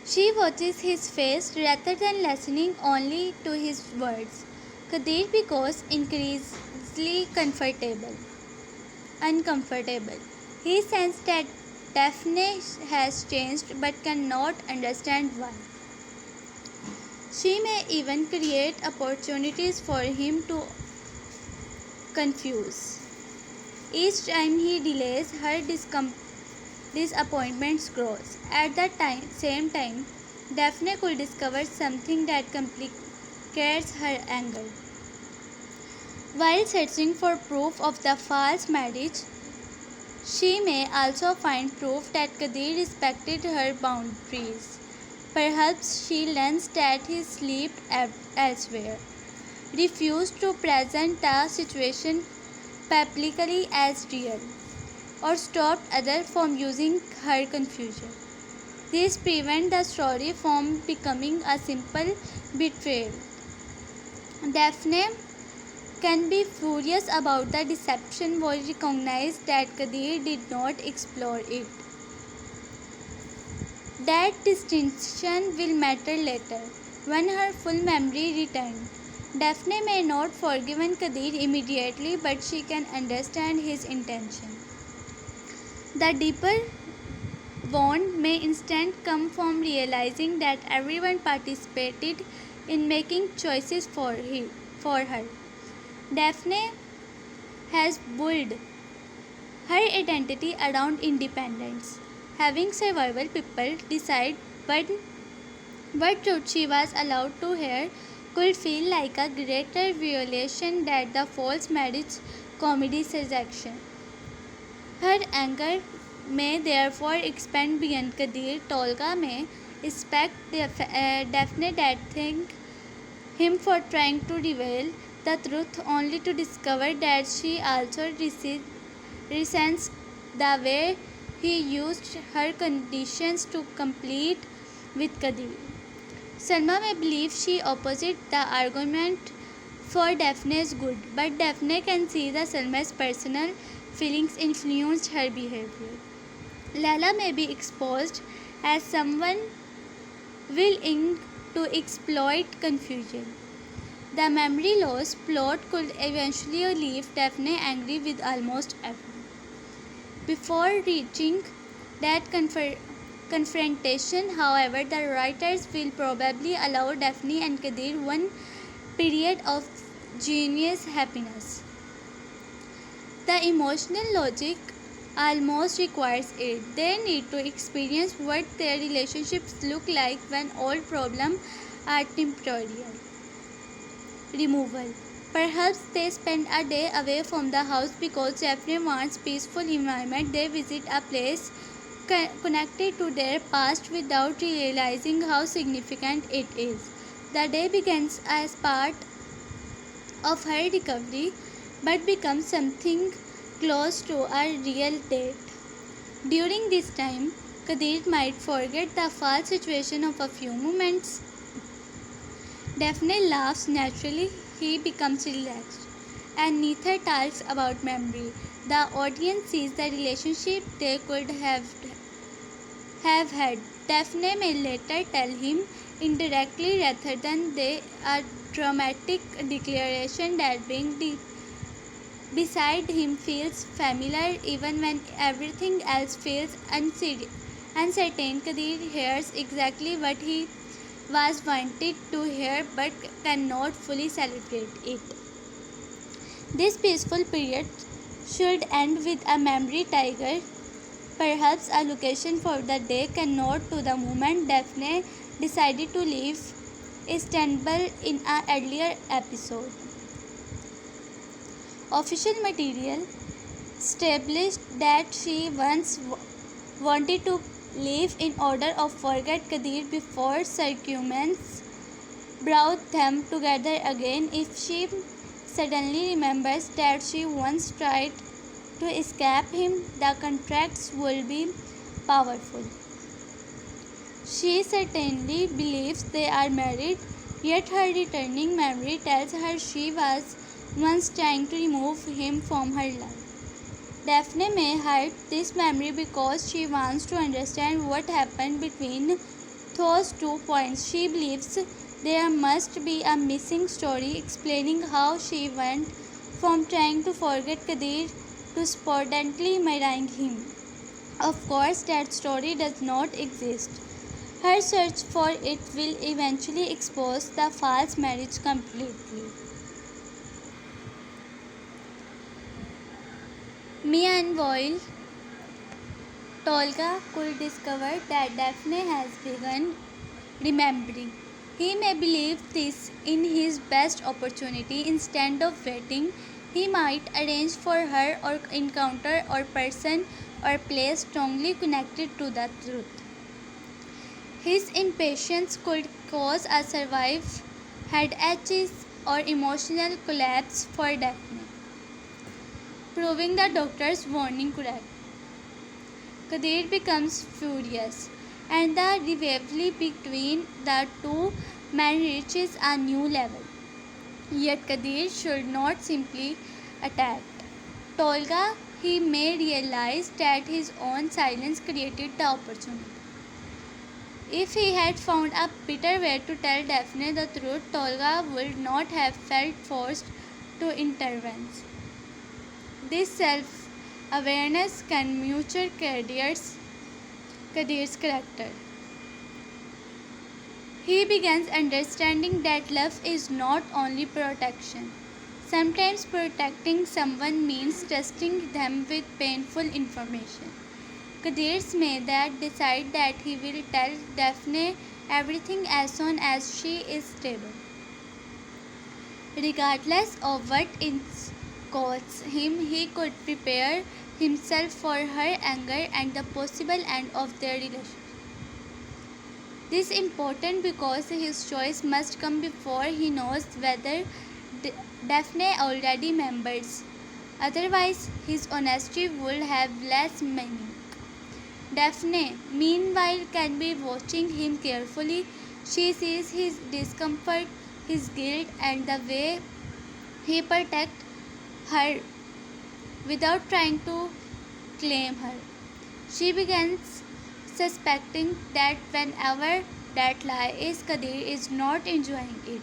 She watches his face rather than listening only to his words. Kadir becomes increasingly uncomfortable. He senses that Daphne has changed but cannot understand why. She may even create opportunities for him to confuse. Each time he delays, her disappointment grows. At the same time, Daphne could discover something that complicates her anger. While searching for proof of the false marriage, she may also find proof that Kadir respected her boundaries. Perhaps she learns that he slept elsewhere, refused to present the situation publicly as real, or stopped others from using her confusion. This prevents the story from becoming a simple betrayal. Daphne can be furious about the deception but recognize that Kadir did not explore it. That distinction will matter later, when her full memory returns. Daphne may not forgive Kadir immediately, but she can understand his intention. The deeper bond may instead come from realizing that everyone participated in making choices for her. Daphne has built her identity around independence. Having survival people decide what truth she was allowed to hear could feel like a greater violation than the false marriage comedy suggestion. Her anger may therefore expand beyond Kadir. Tolga may expect Daphne that thank him for trying to reveal the truth only to discover that she also resents the way he used her conditions to complete with Kadir. Salma may believe she opposite the argument for Daphne's good, but Daphne can see that Salma's personal feelings influenced her behavior. Lala may be exposed as someone willing to exploit confusion. The memory loss plot could eventually leave Daphne angry with almost everyone. Before reaching that confrontation, however, the writers will probably allow Daphne and Kadir one period of genius happiness. The emotional logic almost requires it. They need to experience what their relationships look like when all problems are temporary. Removal. Perhaps they spend a day away from the house because Daphne wants peaceful environment. They visit a place connected to their past without realizing how significant it is. The day begins as part of her recovery but becomes something close to a real date. During this time, Kadir might forget the false situation of a few moments. Daphne laughs naturally, he becomes relaxed, and neither talks about memory. The audience sees the relationship they could have had. Daphne may later tell him indirectly rather than a dramatic declaration that being beside him feels familiar even when everything else feels uncertain. Kadir hears exactly what he was wanted to hear but cannot fully celebrate it. This peaceful period should end with a memory tiger, perhaps a location for the day cannot to the moment Daphne decided to leave Istanbul in an earlier episode. Official material established that she once wanted to leave in order of forget Kadir before circumstances brought them together again. If she suddenly remembers that she once tried to escape him, the contracts will be powerful. She certainly believes they are married, yet her returning memory tells her she was once trying to remove him from her life. Daphne may hide this memory because she wants to understand what happened between those 2 points. She believes there must be a missing story explaining how she went from trying to forget Kadir to sporadically marrying him. Of course, that story does not exist. Her search for it will eventually expose the false marriage completely. Meanwhile, Tolga could discover that Daphne has begun remembering. He may believe this in his best opportunity. Instead of waiting, he might arrange for her or encounter or person or place strongly connected to the truth. His impatience could cause a severe headache or emotional collapse for Daphne, proving the doctor's warning correct. Kadir becomes furious, and the rivalry between the two men reaches a new level. Yet Kadir should not simply attack Tolga. He may realize that his own silence created the opportunity. If he had found a better way to tell Daphne the truth, Tolga would not have felt forced to intervene. This self-awareness can nurture Kadir's character. He begins understanding that love is not only protection. Sometimes protecting someone means trusting them with painful information. Kadir may then decide that he will tell Daphne everything as soon as she is stable. Regardless of what it costs him, he could prepare himself for her anger and the possible end of their relationship. This is important because his choice must come before he knows whether Daphne already remembers. Otherwise, his honesty would have less meaning. Daphne, meanwhile, can be watching him carefully. She sees his discomfort, his guilt, and the way he protects her without trying to claim her. She begins suspecting that whenever that lie is, Kadir is not enjoying it.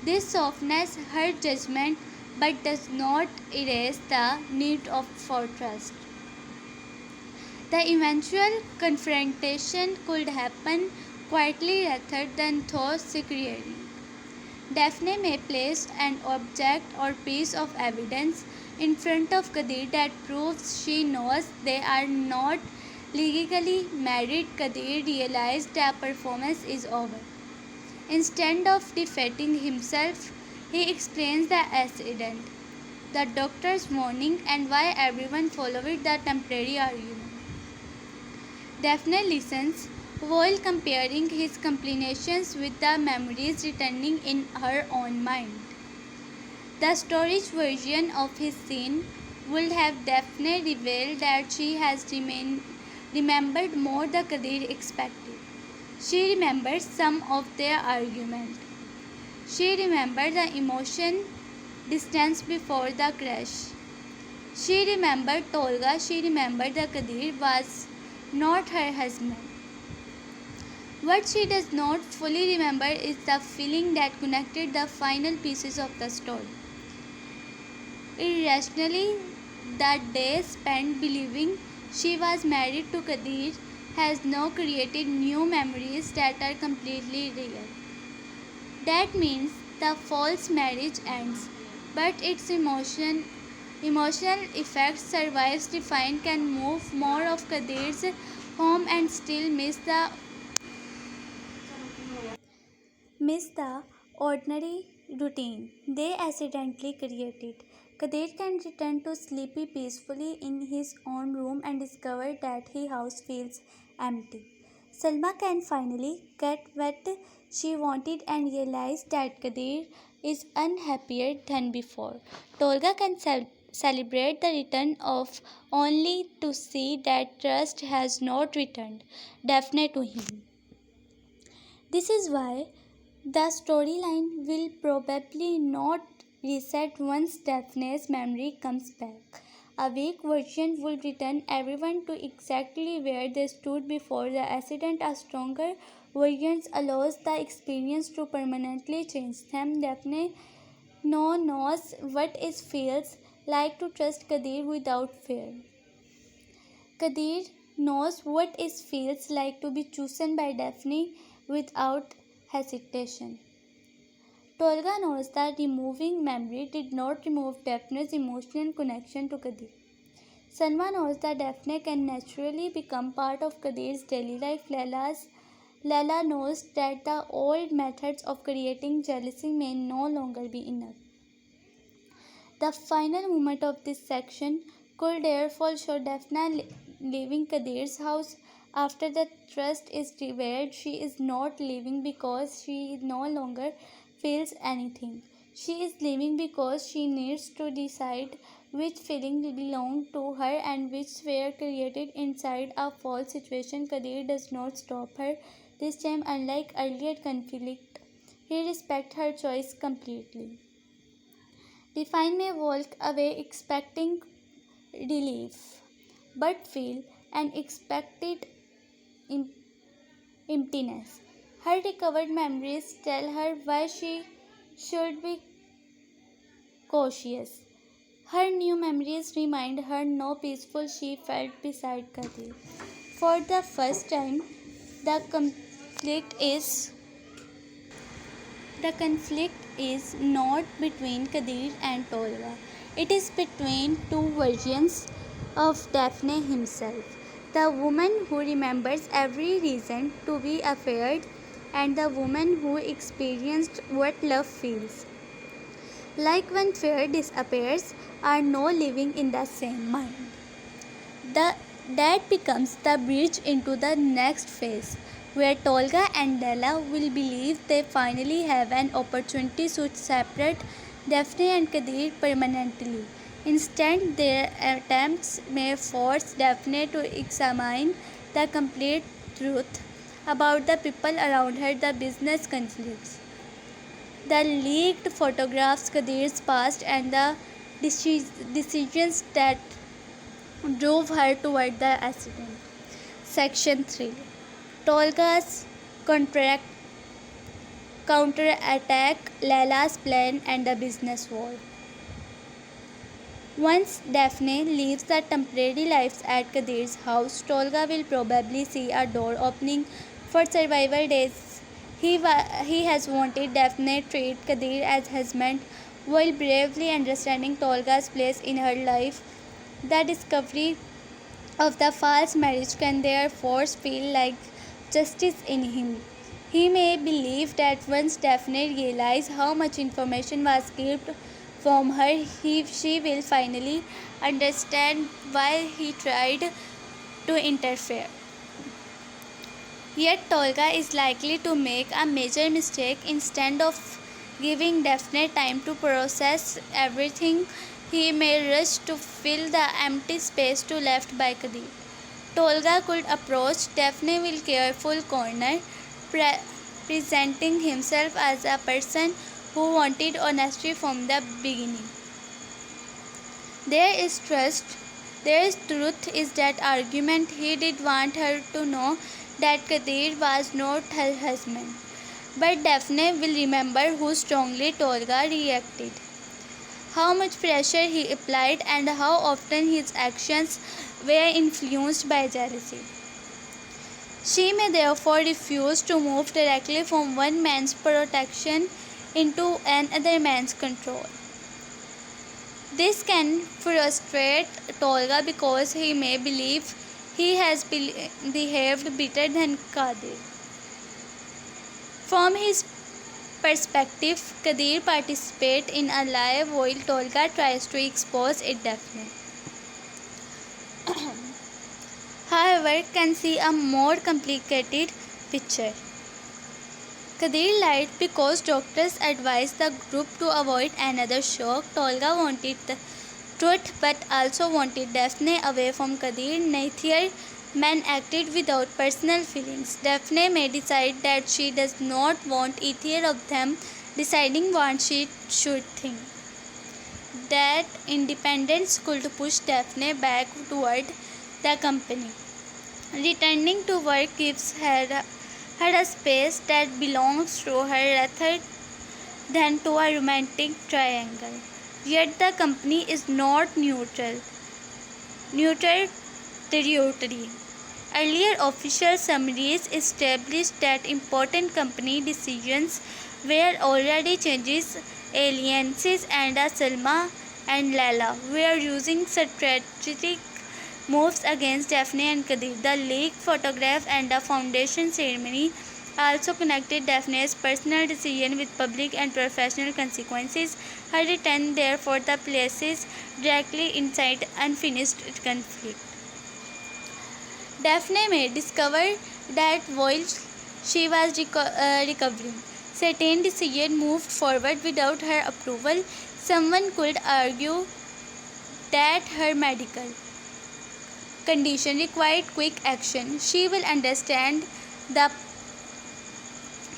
This softens her judgment but does not erase the need for trust. The eventual confrontation could happen quietly rather than through secrecy. Daphne may place an object or piece of evidence in front of Kadir that proves she knows they are not legally married. Kadir realizes the performance is over. Instead of defending himself, he explains the accident, the doctor's warning, and why everyone followed the temporary argument. Daphne listens while comparing his complications with the memories returning in her own mind. The story's version of his scene would have Daphne revealed that she has remembered more than Kadir expected. She remembers some of their argument. She remembered the emotion distance before the crash. She remembered Tolga. She remembered that Kadir was not her husband. What she does not fully remember is the feeling that connected the final pieces of the story. Irrationally, the day spent believing she was married to Kadir has now created new memories that are completely real. That means the false marriage ends, but its emotional effect survives. Define can move more of Kadir's home and still miss the ordinary routine they accidentally created. Kadir can return to sleepy peacefully in his own room and discover that his house feels empty. Salma can finally get what she wanted and realize that Kadir is unhappier than before. Tolga can celebrate the return of only to see that trust has not returned Daphne to him. This is why the storyline will probably not reset once Daphne's memory comes back, A weak version would return everyone to exactly where they stood before the accident. A stronger version allows the experience to permanently change them. Daphne knows what it feels like to trust Kadir without fear. Kadir knows what it feels like to be chosen by Daphne without hesitation. Tolga knows that removing memory did not remove Daphne's emotional connection to Kadir. Sanva knows that Daphne can naturally become part of Kadir's daily life. Lala knows that the old methods of creating jealousy may no longer be enough. The final moment of this section could therefore show Daphne leaving Kadir's house after the trust is revealed. She is not leaving because she no longer feels anything. She is leaving because she needs to decide which feelings belong to her and which were created inside a false situation. Kadir does not stop her. This time, unlike earlier conflict, he respects her choice completely. Define may walk away expecting relief, but feel an expected emptiness. Her recovered memories tell her why she should be cautious. Her new memories remind her how peaceful she felt beside Kadir. For the first time, the conflict is not between Kadir and Tolga. It is between two versions of Daphne himself. The woman who remembers every reason to be afraid and the woman who experienced what love feels. Like when fear disappears, are no living in the same mind. That becomes the bridge into the next phase, where Tolga and Della will believe they finally have an opportunity to separate Daphne and Kadir permanently. Instead, their attempts may force Daphne to examine the complete truth about the people around her, the business conflicts, the leaked photographs, Kadir's past, and the decisions that drove her toward the accident. Section 3. Tolga's contract counterattack, Lala's plan, and the business war. Once Daphne leaves the temporary lives at Kadir's house, Tolga will probably see a door opening for survival days. He has wanted Daphne treat Kadir as husband while bravely understanding Tolga's place in her life. The discovery of the false marriage can therefore feel like justice in him. He may believe that once Daphne realizes how much information was kept from her, she will finally understand why he tried to interfere. Yet Tolga is likely to make a major mistake. Instead of giving Daphne time to process everything, he may rush to fill the empty space left by Kadir. Tolga could approach Daphne with careful corner, presenting himself as a person who wanted honesty from the beginning. There is trust, there is truth is that argument. He did want her to know that Kadir was not her husband. But Daphne will remember how strongly Tolga reacted, how much pressure he applied, and how often his actions were influenced by jealousy. She may therefore refuse to move directly from one man's protection into another man's control. This can frustrate Tolga because he may believe he has behaved better than Kadir. From his perspective, Kadir participates in a lie while Tolga tries to expose it. Daphne, however, can see a more complicated picture. Kadir lied because doctors advised the group to avoid another shock. Tolga wanted the truth but also wanted Daphne away from Kadir. Neither man acted without personal feelings. Daphne may decide that she does not want either of them deciding what she should think. that independence could push Daphne back toward the company. Returning to work gives her a space that belongs to her rather than to a romantic triangle. Yet the company is not neutral territory. Earlier official summaries established that important company decisions were already changes. Alliances and Salma and Lala were using strategic moves against Daphne and Kadir. The leaked photograph and the foundation ceremony also connected Daphne's personal decision with public and professional consequences. Her return therefore the places directly inside unfinished conflict. Daphne may discover that while she was recovering, certain decisions moved forward without her approval. Someone could argue that her medical condition required quick action. She will understand the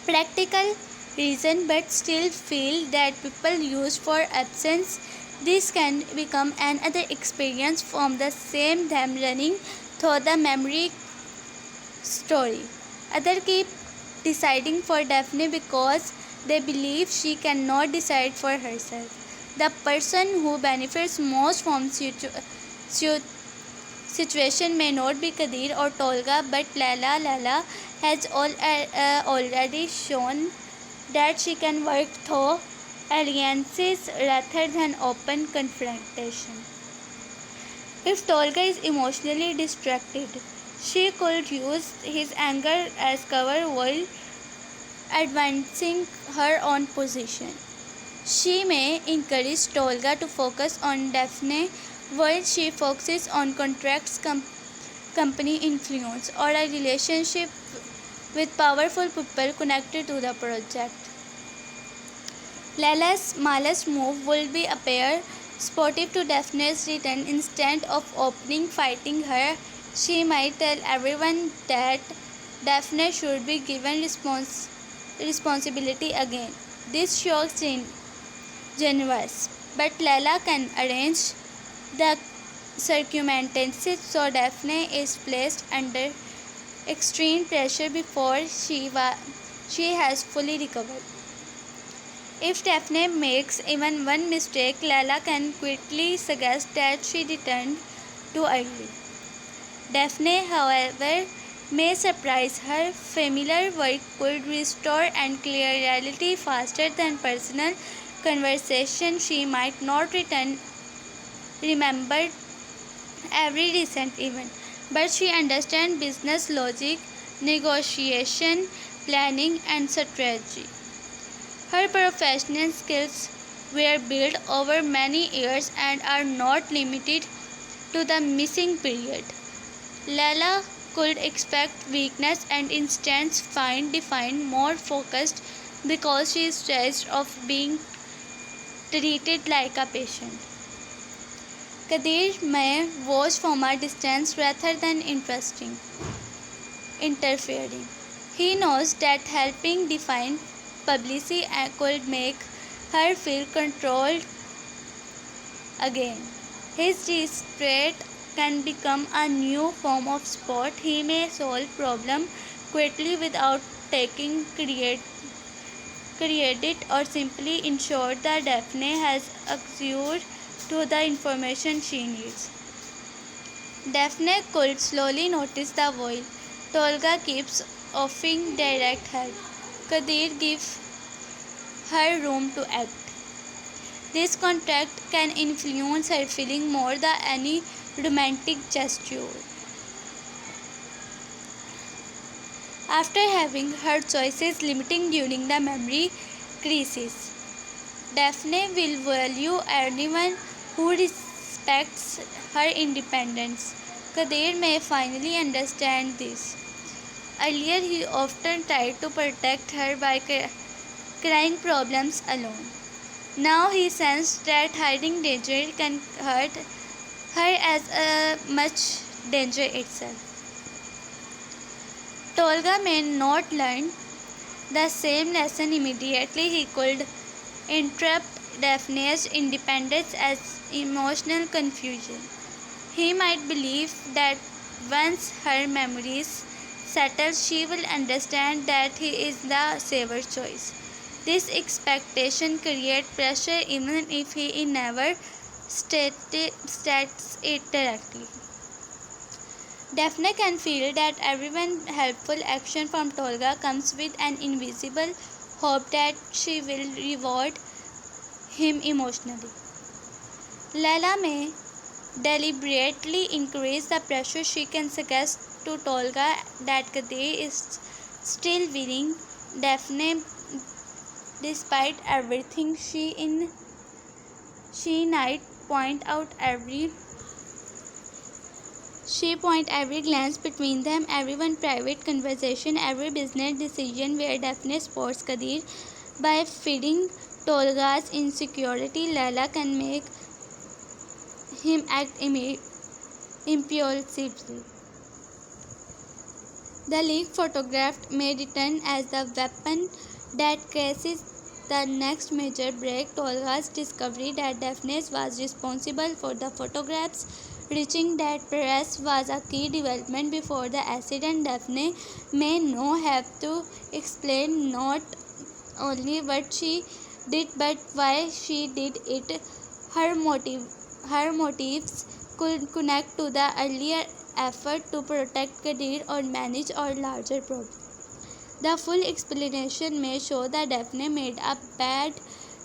practical reason but still feel that people use for absence. This can become another experience from the same them running through the memory story. Others keep deciding for Daphne because they believe she cannot decide for herself. The person who benefits most from situation may not be Kadir or Tolga but Lala. Lala has already shown that she can work through alliances rather than open confrontation. If Tolga is emotionally distracted, she could use his anger as cover while advancing her own position. She may encourage Tolga to focus on Daphne while she focuses on contracts, company influence, or a relationship with powerful people connected to the project. Lala's smallest move will be appear sportive to Daphne's return. Instead of fighting her, she might tell everyone that Daphne should be given responsibility again. This shocks Genovese, but Lala can arrange the circumstances so Daphne is placed under extreme pressure before she has fully recovered. If Daphne makes even one mistake, Lala can quickly suggest that she returned too early. Daphne, however, may surprise her. Familiar work could restore and clear reality faster than personal conversation. She might not remember every recent event, but she understands business logic, negotiation, planning, and strategy. Her professional skills were built over many years and are not limited to the missing period. Lala could expect weakness and instead find defined more focused because she is stressed of being treated like a patient. Kadir may watch from a distance rather than interfering. He knows that helping define publicity could make her feel controlled again. His restraint can become a new form of sport. He may solve problems quickly without taking credit or simply ensure that Daphne has access to the information she needs. Daphne could slowly notice the void. Tolga keeps offering direct help. Kadir gives her room to act. This contract can influence her feeling more than any romantic gesture. After having her choices limiting during the memory crisis, Daphne will value anyone who respects her independence. Kadir may finally understand this. Earlier, he often tried to protect her by carrying problems alone. Now he sensed that hiding danger can hurt her as much danger itself. Tolga may not learn the same lesson immediately. He could interrupt Daphne's independence as emotional confusion. He might believe that once her memories settle, she will understand that he is the safer choice. This expectation creates pressure even if he never states it directly. Daphne can feel that every helpful action from Tolga comes with an invisible hope that she will reward him emotionally. Leila may deliberately increase the pressure. She can suggest to Tolga that Kadir is still winning Daphne despite everything. She might point every glance between them, every one private conversation, every business decision where Daphne supports Kadir. By feeding Tolga's insecurity, Leila can make him act impulsively. The leaked photograph may return as the weapon that cases the next major break. Tolga's discovery that Daphne was responsible for the photographs reaching that press was a key development before the accident. Daphne may now have to explain not only what she did but why she did it. Her motives could connect to the earlier effort to protect Kadir or manage a larger problem. The full explanation may show that Daphne made a bad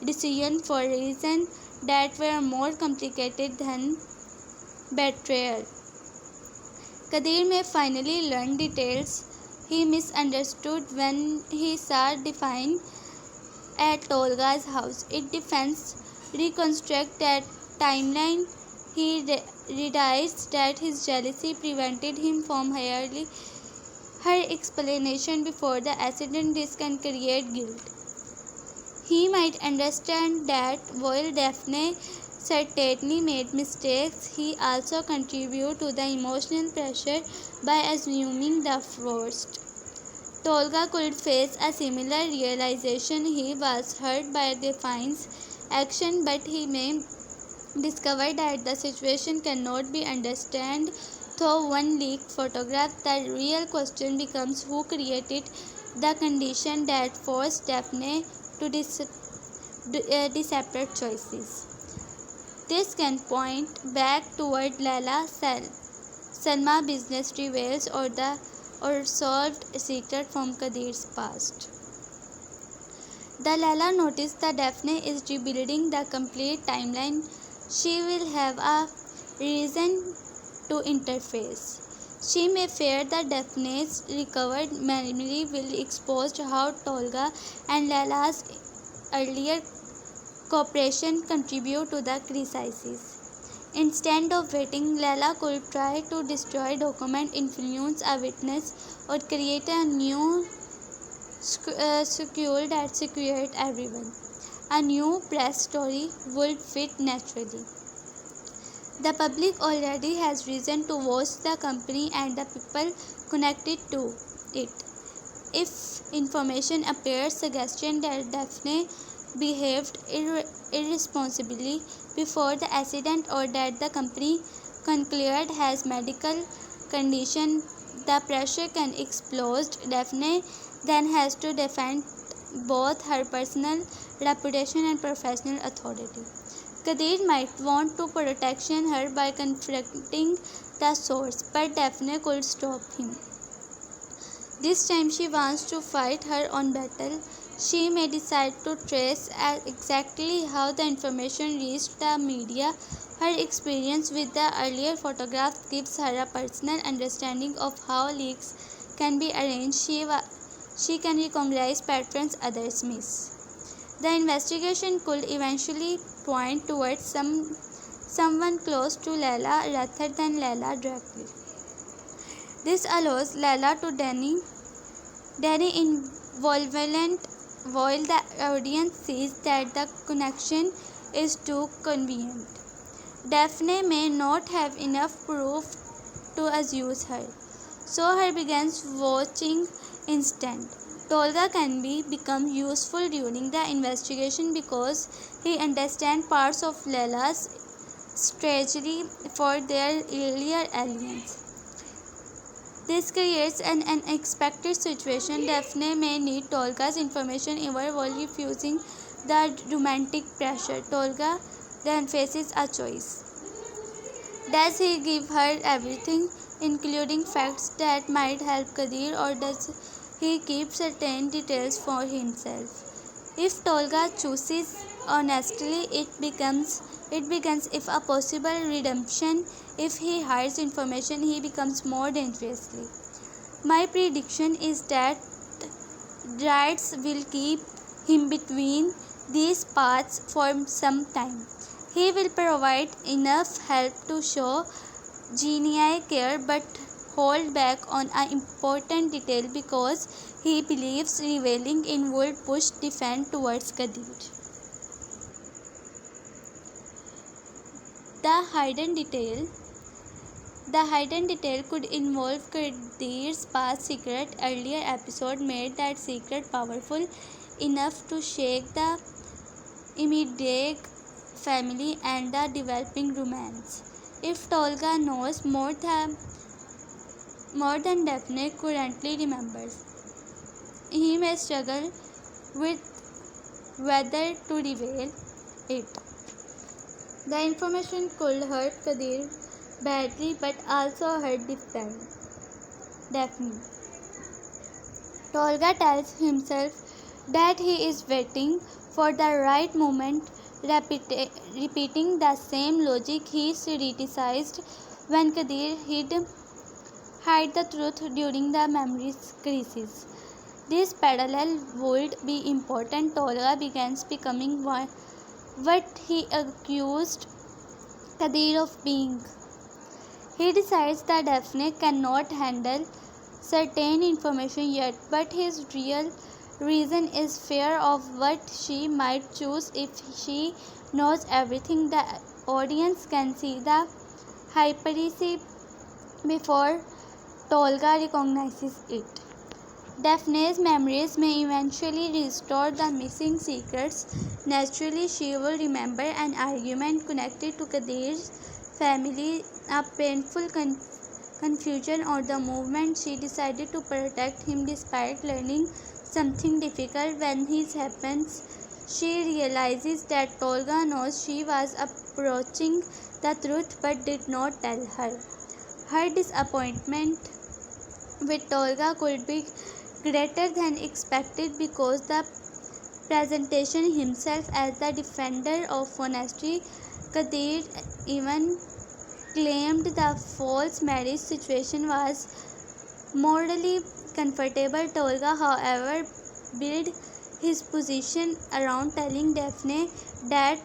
decision for reasons that were more complicated than betrayal. Kadir may finally learn details he misunderstood when he saw Define at Tolga's house. It defends reconstruct that timeline. He realized that his jealousy prevented him from hiring her explanation before the accident. This can create guilt. He might understand that while Daphne certainly made mistakes, he also contributed to the emotional pressure by assuming the worst. Tolga could face a similar realization. He was hurt by Define's action, but he may discover that the situation cannot be understood through one leaked photograph. The real question becomes who created the condition that forced Daphne to separate choices. This can point back toward Leila Salma business rivals or solved secret from Kadir's past. The Leila noticed that Daphne is rebuilding the complete timeline. She will have a reason to interface. She may fear that Daphne's recovered memory will expose how Tolga and Leila's earlier cooperation contribute to the crisis. Instead of waiting, Leila could try to destroy document, influence a witness, or create a new sequel that secures everyone. A new press story would fit naturally. The public already has reason to watch the company and the people connected to it. If information appears suggesting that Daphne behaved irresponsibly before the accident or that the company concluded has medical condition, the pressure can explode. Daphne then has to defend both her personal reputation and professional authority. Kadir might want to protect her by confronting the source, but Daphne could stop him. This time she wants to fight her own battle. She may decide to trace exactly how the information reached the media. Her experience with the earlier photographs gives her a personal understanding of how leaks can be arranged. She can recognize patterns others miss. The investigation could eventually point towards someone close to Leila rather than Leila directly. This allows Leila to Danny involvement while the audience sees that the connection is too convenient. Daphne may not have enough proof to accuse her, so her begins watching instead. Tolga can become useful during the investigation because he understands parts of Lela's strategy for their earlier alliance. This creates an unexpected situation. Daphne may need Tolga's information even while refusing the romantic pressure. Tolga then faces a choice. Does he give her everything, including facts that might help Kadir, or does he keep certain details for himself? If Tolga chooses honestly, it begins if a possible redemption. If he hides information, he becomes more dangerously. My prediction is that Rights will keep him between these paths for some time. He will provide enough help to show genuine care but hold back on an important detail because he believes revealing it would push defense towards Kadir. The hidden detail could involve Kadir's past secret. Earlier episode made that secret powerful enough to shake the immediate family and the developing romance. If Tolga knows more than Daphne currently remembers, he may struggle with whether to reveal it. The information could hurt Kadir badly but also hurt Daphne. Tolga tells himself that he is waiting for the right moment, repeating the same logic he criticized when Kadir hid the truth during the memory crisis. This parallel would be important. Tolga begins becoming what he accused Kadir of being. He decides that Daphne cannot handle certain information yet, but his real reason is fear of what she might choose if she knows everything. The audience can see the hypocrisy before Tolga recognizes it. Daphne's memories may eventually restore the missing secrets. Naturally, she will remember an argument connected to Kadir's family, a painful confusion, or the moment she decided to protect him despite learning something difficult. When this happens, she realizes that Tolga knows she was approaching the truth but did not tell her. Her disappointment with Tolga could be greater than expected because the presentation himself as the defender of honesty. Kadir even claimed the false marriage situation was morally comfortable. Tolga, however, built his position around telling Daphne that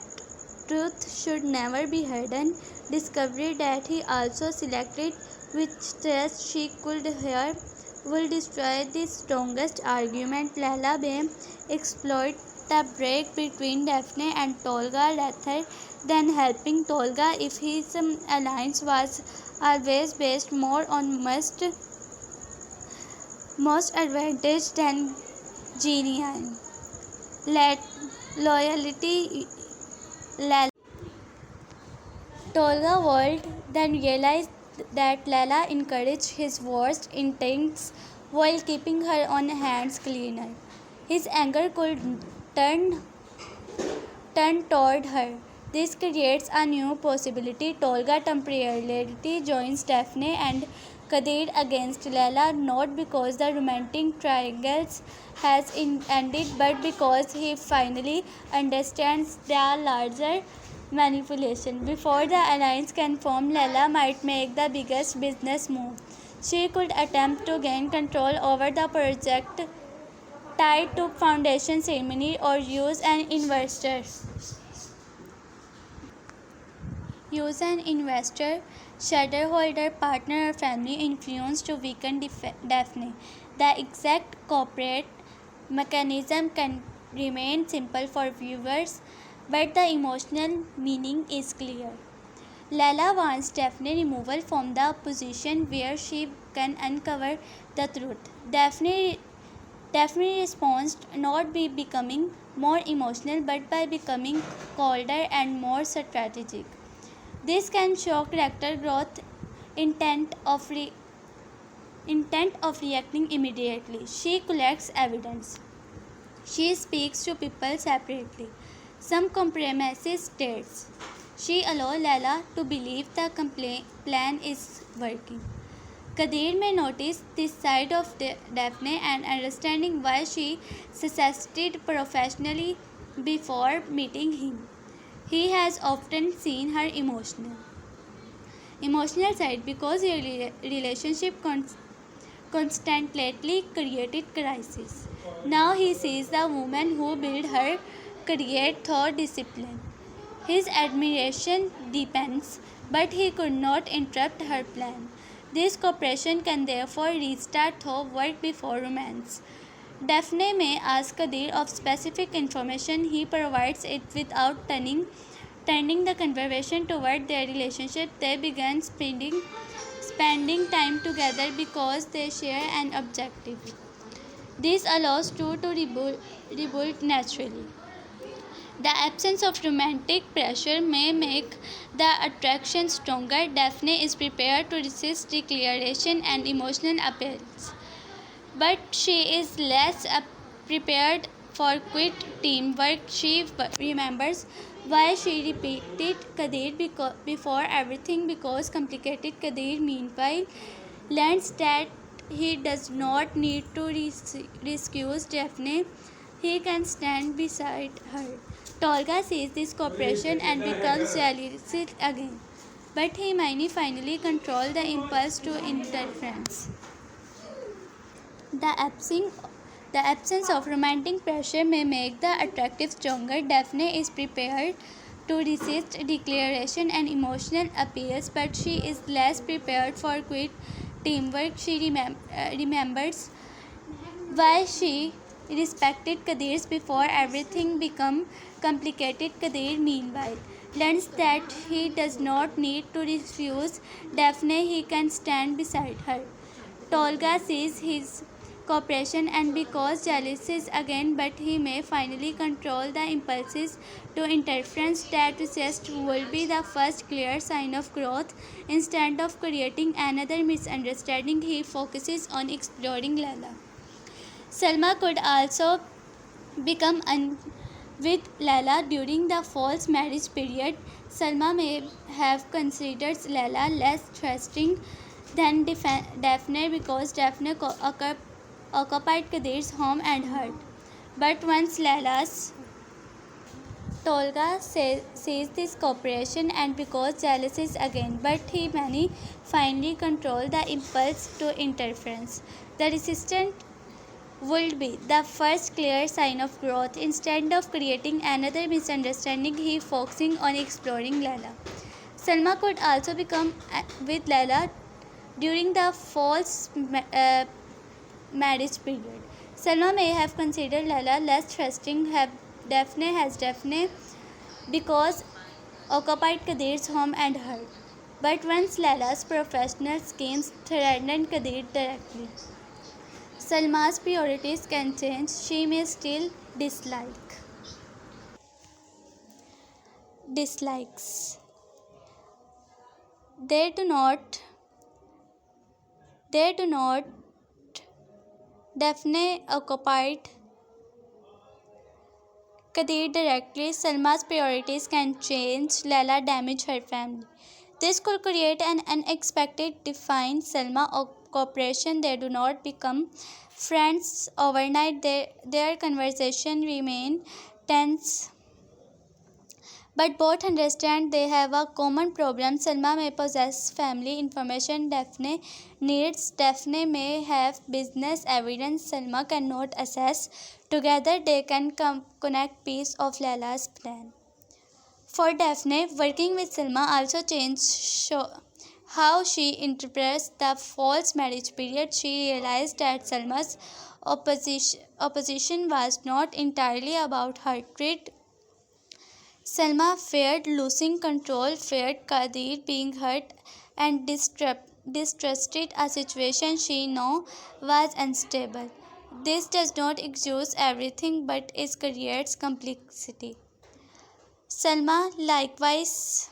truth should never be hidden. Discovery that he also selected which trust she could hear will destroy the strongest argument. Lela may exploit the break between Daphne and Tolga rather than helping Tolga if his alliance was always based more on most advantage than genuine loyalty. Tolga would then realize that Lela encouraged his worst instincts while keeping her own hands cleaner. His anger could turn toward her. This creates a new possibility. Tolga temporarily joins Daphne and Kadir against Lela, not because the romantic triangle has ended, but because he finally understands the larger manipulation. Before the alliance can form, Lela might make the biggest business move. She could attempt to gain control over the project tied to foundation ceremony, or use an investor, shareholder, partner, or family influence to weaken Daphne. The exact corporate mechanism can remain simple for viewers, but the emotional meaning is clear. Lela wants Daphne removal from the position where she can uncover the truth. Daphne Daphne responds not by becoming more emotional but by becoming colder and more strategic. This can show character growth, intent of reacting immediately. She collects evidence. She speaks to people separately. Some compromises states. She allows Lala to believe the plan is working. Kadir may notice this side of Daphne and understanding why she succeeded professionally before meeting him. He has often seen her emotional side because her relationship constantly created crisis. Now he sees the woman who built her career through discipline. His admiration deepens, but he could not interrupt her plan. This cooperation can therefore restart through work before romance. Daphne may ask Kadir of specific information. He provides it without turning the conversation toward their relationship. They begin spending time together because they share an objective. This allows two to rebuild naturally. The absence of romantic pressure may make the attraction stronger. Daphne is prepared to resist declaration and emotional appeals, but she is less prepared for quick teamwork. She remembers why she repeated Kadir before everything because complicated. Kadir, meanwhile, learns that he does not need to rescue Daphne. He can stand beside her. Tolga sees this cooperation and becomes jealous again, but he may finally control the impulse to interference. The absence of romantic pressure may make the attractive stronger. Daphne is prepared to resist declaration and emotional appeals, but she is less prepared for quick teamwork. She remembers why she respected Kadir's before everything became complicated. Kadir, meanwhile, learns that he does not need to refuse Daphne, he can stand beside her. Tolga sees his cooperation and because jealousies again, but he may finally control the impulses to interference. That resist will be the first clear sign of growth. Instead of creating another misunderstanding, he focuses on exploring Lala. Salma could also become with Lala during the false marriage period. Salma may have considered Lala less trusting than Daphne because Daphne occupied Kadir's home and heart. But once Lala's Tolga sees this cooperation and because jealousies again, but he may finally control the impulse to interference. The resistance would be the first clear sign of growth. Instead of creating another misunderstanding, he focusing on exploring Lala. Salma could also become with Lala during the false marriage period. Salma may have considered Lala less trusting. Daphne because occupied Kadir's home and heart. But once Lala's professional schemes threatened Kadir directly, Salma's priorities can change. She may still dislikes. They do not. Daphne occupied Kadir directly. Salma's priorities can change. Lala damage her family. This could create an unexpected define Salma cooperation. They do not become friends overnight. Their conversation remain tense, but both understand they have a common problem. Salma may possess family information Daphne needs. Daphne may have business evidence Salma cannot assess. Together they can connect piece of Lala's plan. For Daphne, working with Salma also changed how she interprets the false marriage period. She realized that Salma's opposition was not entirely about her treat. Salma feared losing control, feared Kadir being hurt, and distrusted a situation she knew was unstable. This does not excuse everything but it creates complexity. Salma likewise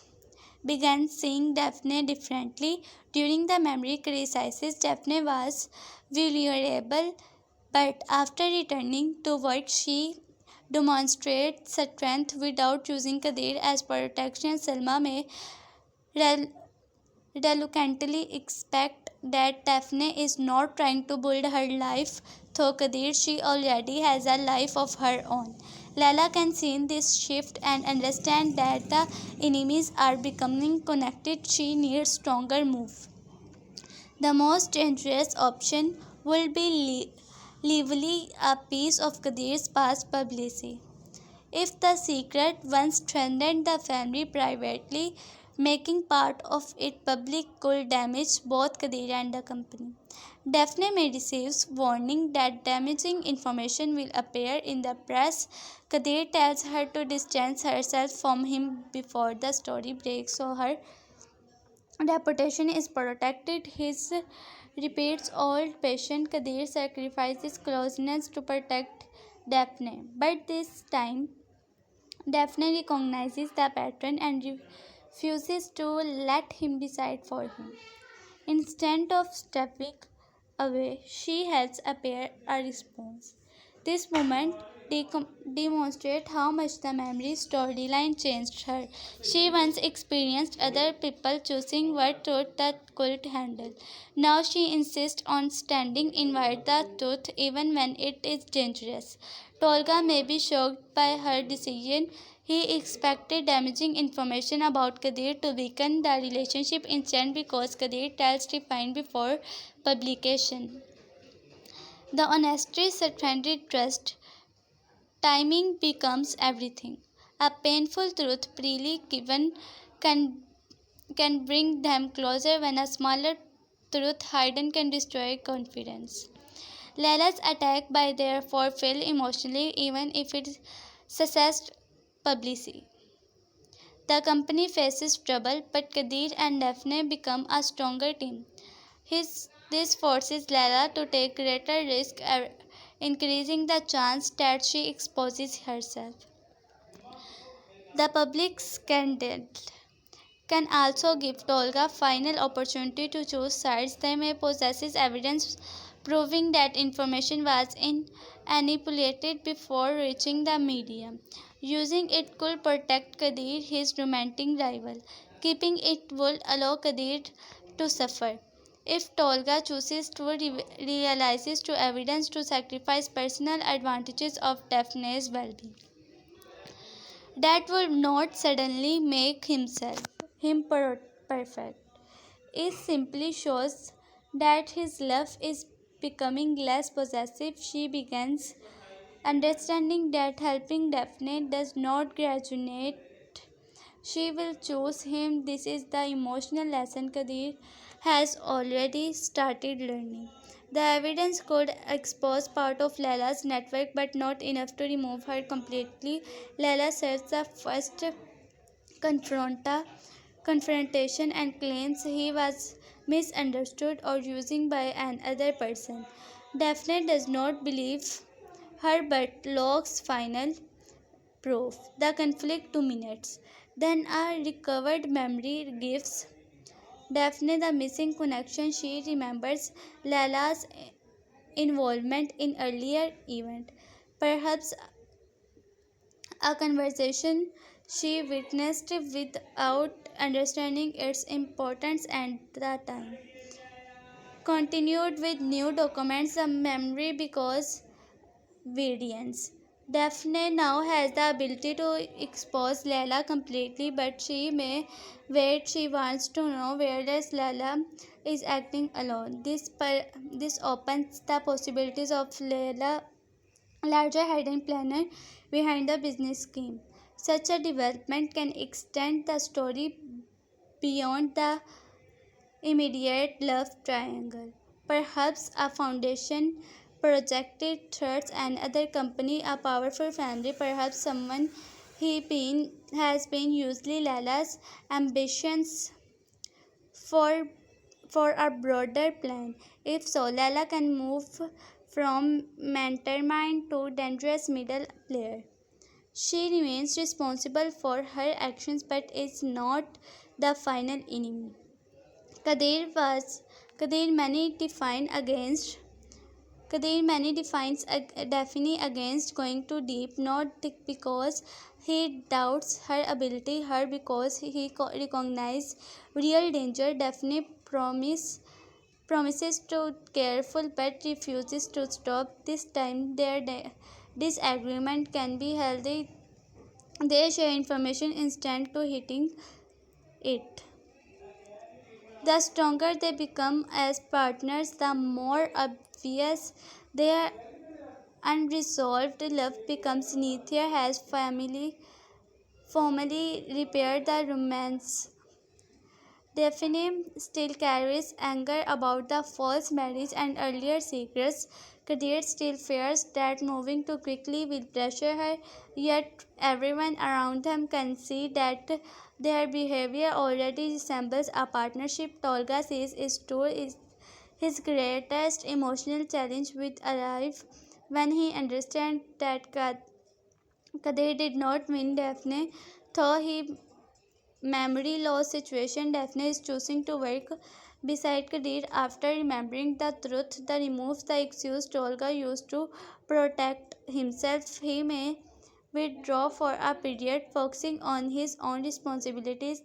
began seeing Daphne differently. During the memory crisis, Daphne was vulnerable, but after returning to work, she demonstrated strength without choosing Kadir as protection. Salma may rel- reluctantly expect that Daphne is not trying to build her life through Kadir. She already has a life of her own. Lala can see this shift and understand that the enemies are becoming connected. She needs stronger move. The most dangerous option will be leaving a piece of Kadir's past publicity. If the secret once threatened the family privately, making part of it public could damage both Kadir and the company. Daphne may receive warning that damaging information will appear in the press. Kadir tells her to distance herself from him before the story breaks so her reputation is protected. His repeats all patient Kadir sacrifices closeness to protect Daphne. But this time Daphne recognizes the pattern and refuses to let him decide for him. Instead of stepping away, she helps appear a response. This moment demonstrates how much the memory storyline changed her. She once experienced other people choosing what truth that could handle. Now she insists on standing in the truth even when it is dangerous. Tolga may be shocked by her decision. He expected damaging information about Kadir to weaken the relationship instead because Kadir tells Stefan before publication. The honesty strengthened trust. Timing becomes everything. A painful truth freely given can bring them closer when a smaller truth hidden can destroy confidence. Laila's attack by therefore failed emotionally even if it successed publicly. The company faces trouble, but Kadir and Daphne become a stronger team. This forces Laila to take greater risk, increasing the chance that she exposes herself. The public scandal can also give Tolga final opportunity to choose sides. They may possess evidence proving that information was manipulated before reaching the media. Using it could protect Kadir, his romantic rival. Keeping it would allow Kadir to suffer. If Tolga chooses to realizes to evidence to sacrifice personal advantages of Daphne's well-being, that would not suddenly make him perfect. It simply shows that his love is becoming less possessive. She begins understanding that helping Daphne does not graduate. She will choose him. This is the emotional lesson Kadir has already started learning. The evidence could expose part of Laila's network but not enough to remove her completely. Laila sets the first confrontation and claims he was misunderstood or used by another person. Daphne does not believe her but logs final proof. The conflict 2 minutes. Then a recovered memory gives Daphne the missing connection. She remembers Lala's involvement in earlier event. Perhaps a conversation she witnessed without understanding its importance at the time. Continued with new documents, the memory because variance. Daphne now has the ability to expose Layla completely, but she may wait. She wants to know whereas Layla is acting alone. This opens the possibilities of Layla larger hidden planner behind the business scheme. Such a development can extend the story beyond the immediate love triangle. Perhaps a foundation projected towards another company, a powerful family, perhaps someone has been usually Lala's ambitions for for a broader plan. If so, Lala can move from mastermind to dangerous middle player. She remains responsible for her actions but is not the final enemy. Kadir many define against Kadir many defines Daphne against going too deep, not because he doubts her ability, her because he recognizes real danger. Daphne promises to careful but refuses to stop. This time their disagreement can be healthy. They share information instant to hitting it. The stronger they become as partners, the more obvious their unresolved love becomes. Neither has formally repaired the romance. Daphne still carries anger about the false marriage and earlier secrets. Kadir still fears that moving too quickly will pressure her, yet everyone around them can see that their behavior already resembles a partnership. Tolga says his greatest emotional challenge will arrive when he understands that Kadir did not win Daphne, though he memory loss situation. Daphne is choosing to work beside Kadir after remembering the truth that removes the excuse Tolga used to protect himself. He may withdraw for a period, focusing on his own responsibilities.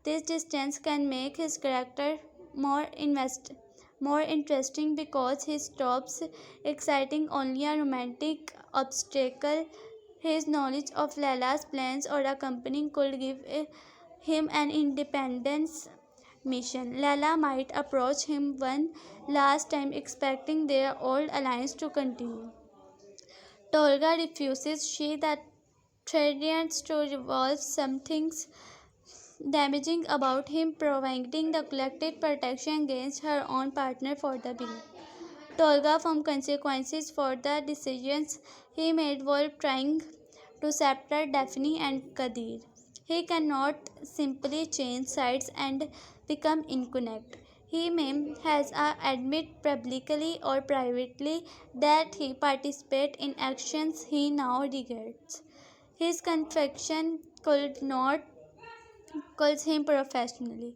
This distance can make his character more interesting because he stops exciting only a romantic obstacle. His knowledge of Laila's plans or a company could give him an independence mission. Lala might approach him one last time, expecting their old alliance to continue. Tolga refuses. She that threatens to revolve some things damaging about him, providing the collective protection against her own partner for the belief. Tolga from consequences for the decisions he made while trying to separate Daphne and Kadir. He cannot simply change sides and become inconnect. He may has admit publicly or privately that he participated in actions he now regrets. His confession could not calls him professionally.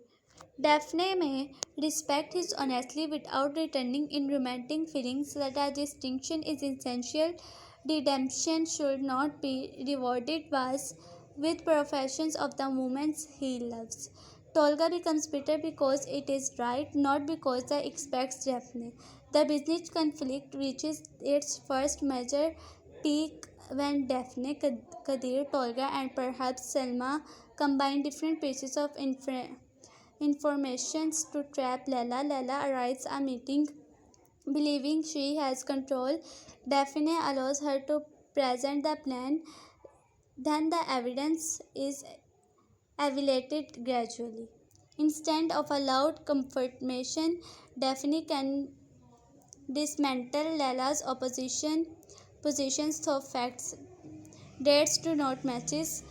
Daphne may respect his honesty without returning in romantic feelings. That a distinction is essential. Redemption should not be rewarded with professions of the moments he loves. Tolga becomes bitter because it is right, not because he expects Daphne. The business conflict reaches its first major peak when Daphne, Kadir, Tolga, and perhaps Selma combine different pieces of informations to trap Lala. Lala arrives at a meeting believing she has control. Daphne allows her to present the plan. Then the evidence is evaluated gradually. Instead of a loud confirmation, Daphne can dismantle Lala's positions through facts. Dates do not matches.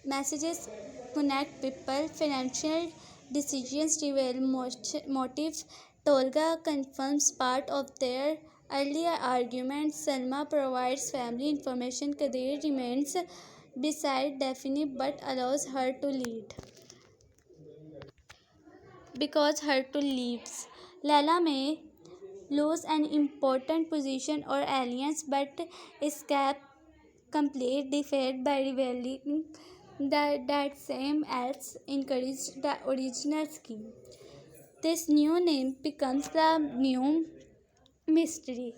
Messages connect people. Financial decisions reveal motive. Tolga confirms part of their earlier arguments. Salma provides family information. Kadir remains beside Daphne but allows her to lead because her to leaves. Lala may lose an important position or alliance but escape complete defeat by revealing that same else encouraged the original scheme. This new name becomes the new mystery.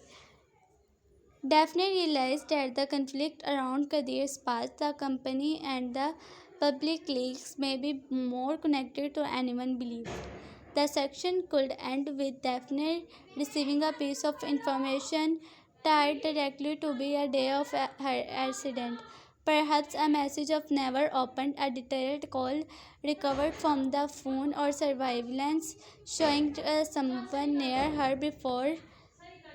Daphne realized that the conflict around Kadir's past, the company, and the public leaks may be more connected to anyone believed. The section could end with Daphne receiving a piece of information tied directly to be a day of her accident. Perhaps a message of never opened, a detailed call recovered from the phone, or surveillance showing someone near her before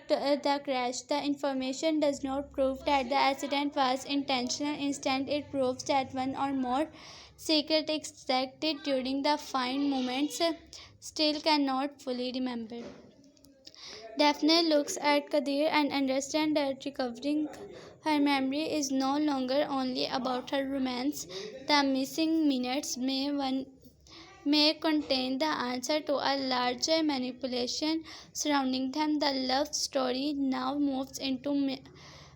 the crash. The information does not prove that the accident was intentional. Instead, it proves that one or more secrets extracted during the fine moments still cannot fully remember. Daphne looks at Kadir and understands that recovering her memory is no longer only about her romance. The missing minutes may contain the answer to a larger manipulation surrounding them. The love story now moves into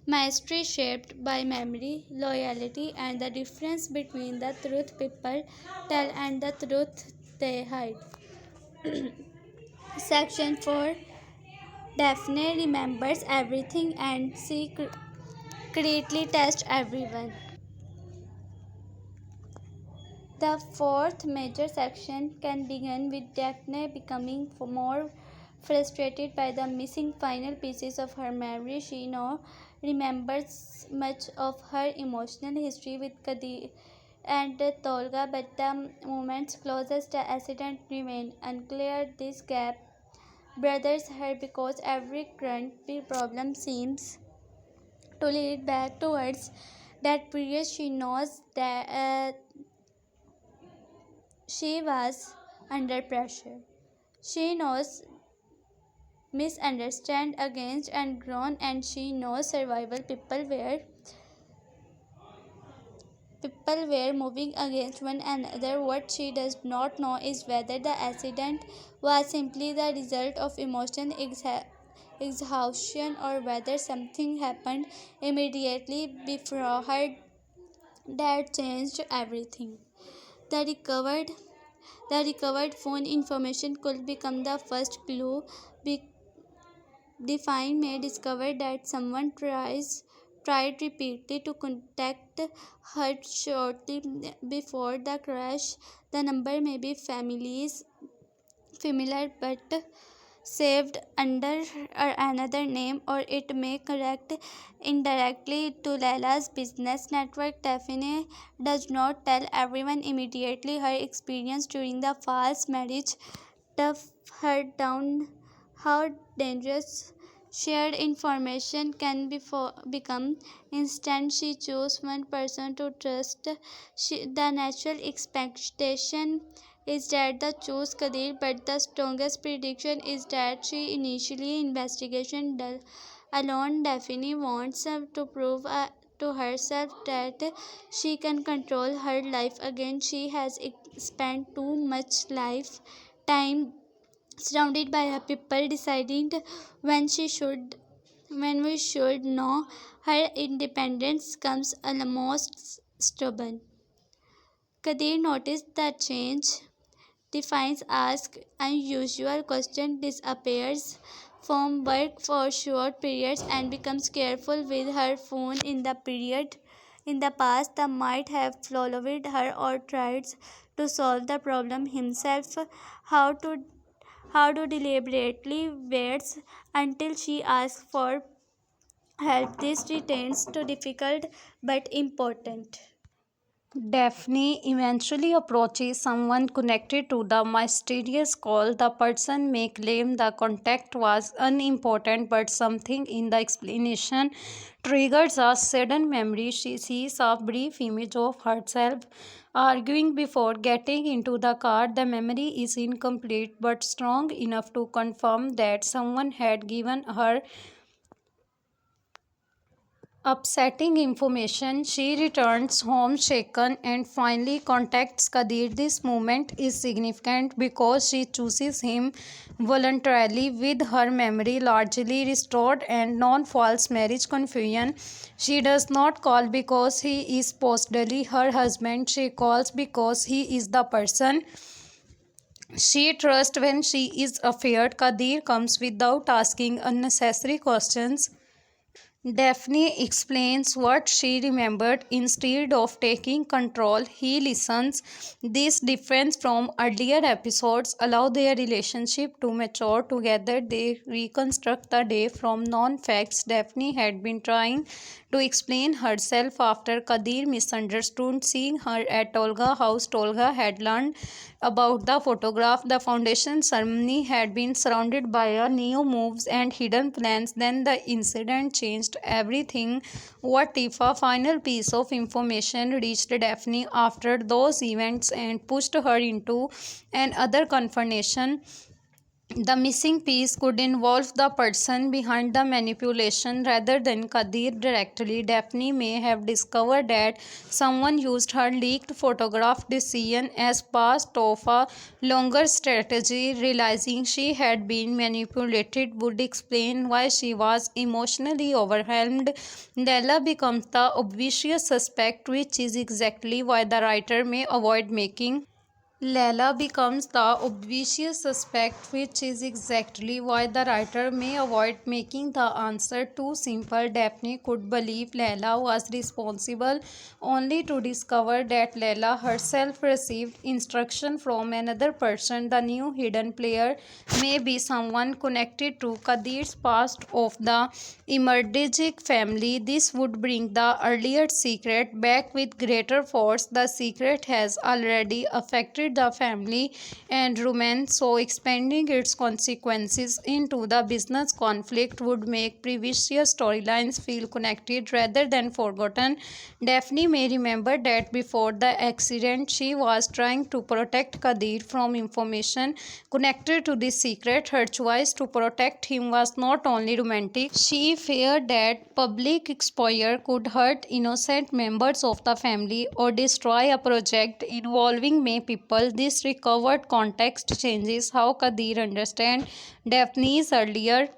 mystery shaped by memory, loyalty, and the difference between the truth people tell and the truth they hide. Section 4. Daphne remembers everything and secretly tests everyone. The fourth major section can begin with Daphne becoming more frustrated by the missing final pieces of her memory. She now remembers much of her emotional history with Kadir and Tolga, but the moments closest to the accident remain unclear. This gap bothers her because every current problem seems to lead back towards that period. She knows that she was under pressure. She knows misunderstood against and grown, and she knows survival people were moving against one another. What she does not know is whether the accident was simply the result of emotional exhaustion or whether something happened immediately before her that changed everything. The recovered the recovered phone information could become the first clue. Define may discover that someone tried repeatedly to contact her shortly before the crash. The number may be familiar but saved under another name, or it may connect indirectly to Laila's business network. Daphne does not tell everyone immediately. Her experience during the false marriage tough her down. How dangerous shared information can become instant. She chose one person to trust. The natural expectation is that the choose Kadir, but the strongest prediction is that she initially investigation alone. Daphne wants to prove to herself that she can control her life again. She has spent too much life time surrounded by her people deciding when we should know. Her independence comes almost stubborn. Kadir noticed the change. Defines ask unusual question, disappears from work for short periods, and becomes careful with her phone. In the past, the might have followed her or tried to solve the problem himself. How to how to deliberately waits until she asks for help. This retains to difficult but important. Daphne eventually approaches someone connected to the mysterious call. The person may claim the contact was unimportant, but something in the explanation triggers a sudden memory. She sees a brief image of herself arguing before getting into the car. The memory is incomplete but strong enough to confirm that someone had given her upsetting information. She returns home shaken and finally contacts Kadir. This moment is significant because she chooses him voluntarily with her memory largely restored and non false marriage confusion. She does not call because he is supposedly her husband. She calls because he is the person she trusts when she is afraid. Kadir comes without asking unnecessary questions. Daphne explains what she remembered instead of taking control. He listens. This difference from earlier episodes allow their relationship to mature together. They reconstruct the day from non-facts. Daphne had been trying to explain herself after Kadir misunderstood seeing her at Tolga house. Tolga had learned about the photograph. The foundation ceremony had been surrounded by a new moves and hidden plans. Then the incident changed everything. What if a final piece of information reached Daphne after those events and pushed her into another confrontation? The missing piece could involve the person behind the manipulation rather than Kadir directly. Daphne may have discovered that someone used her leaked photograph decision as part of a longer strategy. Realizing she had been manipulated would explain why she was emotionally overwhelmed. Leila becomes the obvious suspect, which is exactly why the writer may avoid making Leila becomes the obvious suspect, which is exactly why the writer may avoid making the answer too simple. Daphne could believe Leila was responsible only to discover that Leila herself received instruction from another person. The new hidden player may be someone connected to Kadir's past of the Emerdigic family. This would bring the earlier secret back with greater force. The secret has already affected the family and romance, so expanding its consequences into the business conflict would make previous storylines feel connected rather than forgotten. Daphne may remember that before the accident, she was trying to protect Kadir from information connected to this secret. Her choice to protect him was not only romantic, she feared that public exposure could hurt innocent members of the family or destroy a project involving many people. This recovered context changes how Kadir understands Daphne's earlier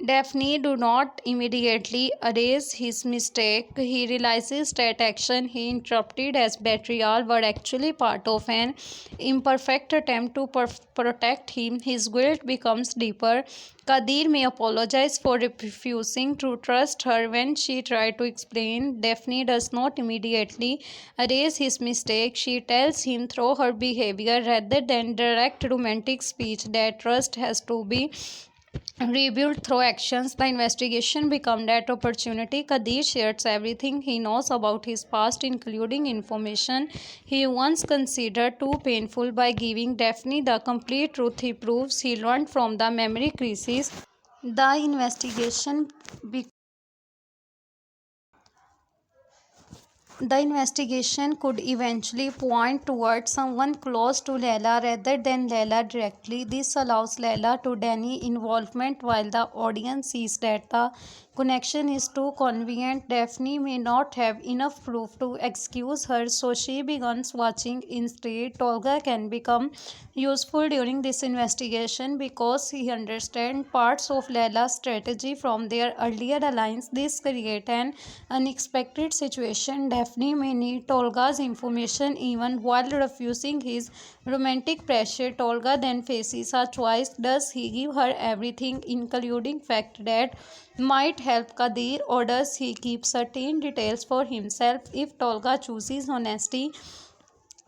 Daphne do not immediately erase his mistake. He realizes that action he interpreted as betrayal were actually part of an imperfect attempt to protect him. His guilt becomes deeper. Kadir may apologize for refusing to trust her when she tried to explain. Daphne does not immediately erase his mistake. She tells him through her behavior rather than direct romantic speech that trust has to be rebuilt through actions. The investigation became that opportunity. Kadir shares everything he knows about his past, including information he once considered too painful. By giving Daphne the complete truth, he proves he learned from the memory crisis. The investigation The investigation could eventually point towards someone close to Leila rather than Leila directly. This allows Leila to deny involvement while the audience sees that the connection is too convenient. Daphne may not have enough proof to excuse her, so she begins watching instead. Tolga can become useful during this investigation because he understands parts of Leila's strategy from their earlier alliance. This creates an unexpected situation. Daphne may need Tolga's information even while refusing his romantic pressure. Tolga then faces a choice. Does he give her everything, including fact that might help Kadir, or does he keep certain details for himself? If Tolga chooses honesty,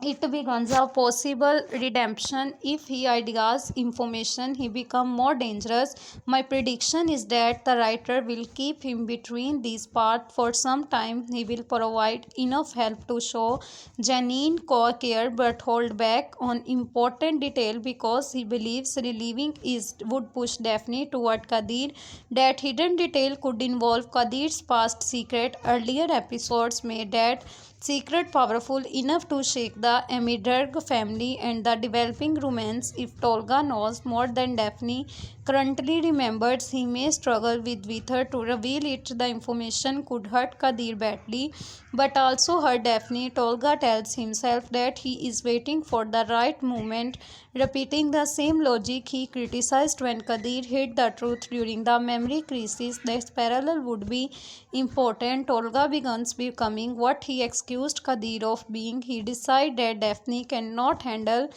it becomes a possible redemption. If he ideas information, he become more dangerous. My prediction is that the writer will keep him between these parts for some time. He will provide enough help to show genuine care but hold back on important detail because he believes relieving is would push Daphne toward Kadir. That hidden detail could involve Kadir's past secret. Earlier episodes made that secret powerful enough to shake the Amiderg family and the developing romance. If Tolga knows more than Daphne currently remembers, he may struggle with her to reveal it. The information could hurt Kadir badly, but also hurt Daphne. Tolga tells himself that he is waiting for the right moment, repeating the same logic he criticized when Kadir hid the truth during the memory crisis. This parallel would be important. Tolga begins becoming what he accused Kadir of being. He decides that Daphne cannot handle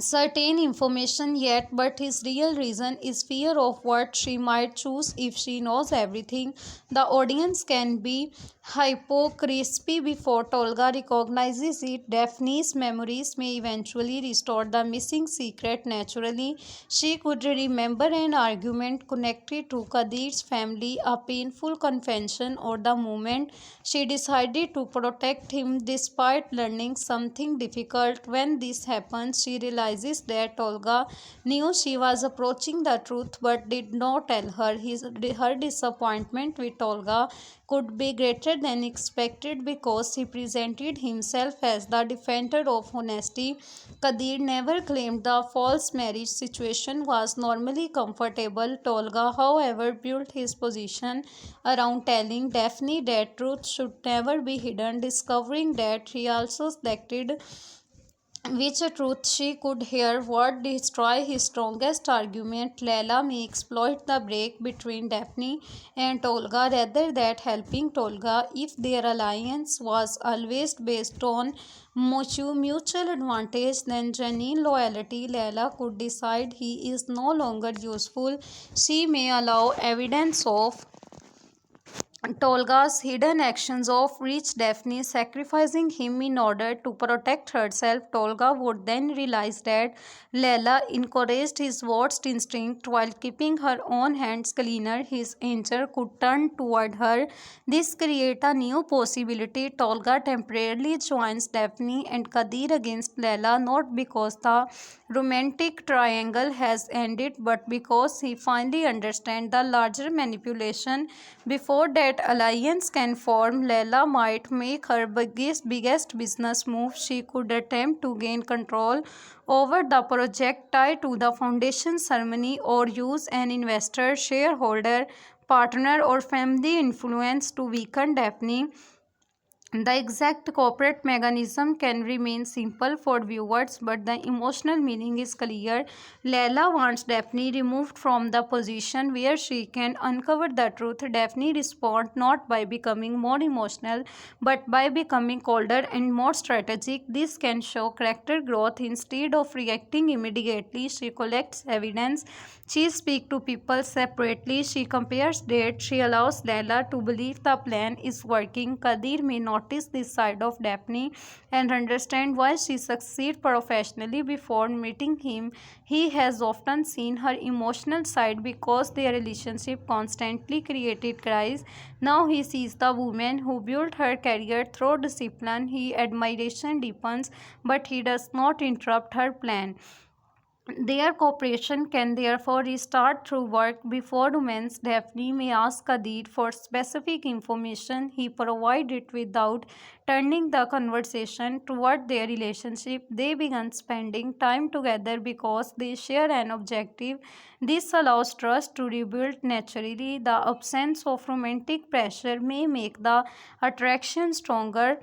certain information yet, but his real reason is fear of what she might choose if she knows everything. The audience can be hypocrisy before Tolga recognizes it. Daphne's memories may eventually restore the missing secret naturally. She could remember an argument connected to Kadir's family, a painful confession, or the moment she decided to protect him despite learning something difficult. When this happens, she realizes realizes that Tolga knew she was approaching the truth but did not tell her. Her disappointment with Tolga could be greater than expected because he presented himself as the defender of honesty. Kadir never claimed the false marriage situation was normally comfortable. Tolga, however, built his position around telling Daphne that truth should never be hidden. Discovering that, he also selected which truth she could hear would destroy his strongest argument. Leila may exploit the break between Daphne and Tolga rather than helping Tolga. If their alliance was always based on mutual advantage, then genuine loyalty, Leila could decide he is no longer useful. She may allow evidence of Tolga's hidden actions of reach Daphne, sacrificing him in order to protect herself. Tolga would then realize that Leila encouraged his worst instinct while keeping her own hands cleaner. His anger could turn toward her. This creates a new possibility. Tolga temporarily joins Daphne and Kadir against Leila, not because the romantic triangle has ended, but because he finally understands the larger manipulation. Before that alliance can form, Leila might make her biggest business move. She could attempt to gain control over the project tied to the foundation ceremony, or use an investor, shareholder, partner, or family influence to weaken Daphne. The exact corporate mechanism can remain simple for viewers, but the emotional meaning is clear. Leila wants Daphne removed from the position where she can uncover the truth. Daphne responds not by becoming more emotional, but by becoming colder and more strategic. This can show character growth. Instead of reacting immediately, she collects evidence. She speaks to people separately. She compares dates. She allows Leila to believe the plan is working. Kadir may notice this side of Daphne and understand why she succeeds professionally. Before meeting him, he has often seen her emotional side because their relationship constantly created cries. Now he sees the woman who built her career through discipline. His admiration deepens, but he does not interrupt her plan. Their cooperation can therefore restart through work. Before romance, Daphne may ask Kadir for specific information. He provides it without turning the conversation toward their relationship. They begin spending time together because they share an objective. This allows trust to rebuild naturally. The absence of romantic pressure may make the attraction stronger.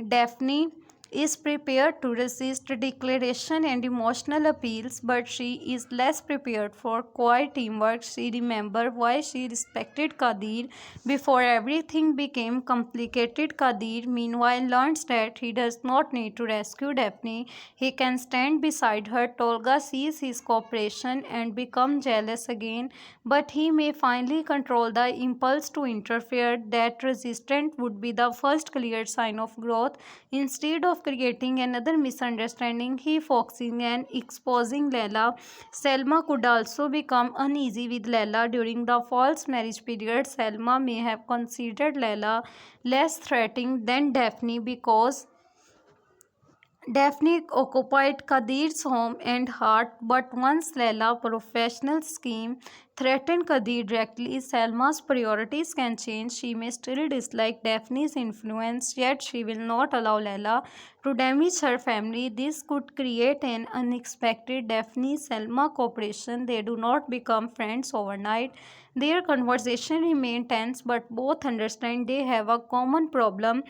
Daphne is prepared to resist declaration and emotional appeals, but she is less prepared for quiet teamwork. She remembers why she respected Kadir before everything became complicated. Kadir, meanwhile, learns that he does not need to rescue Daphne. He can stand beside her. Tolga sees his cooperation and becomes jealous again, but he may finally control the impulse to interfere. That resistance would be the first clear sign of growth. Instead of creating another misunderstanding, he focusing and exposing Leila. Selma could also become uneasy with Leila during the false marriage period. Selma may have considered Leila less threatening than Daphne because Daphne occupied Kadir's home and heart, but once Leila's professional scheme threatened Kadir directly, Selma's priorities can change. She may still dislike Daphne's influence, yet she will not allow Leila to damage her family. This could create an unexpected Daphne-Selma cooperation. They do not become friends overnight. Their conversation remains tense, but both understand they have a common problem.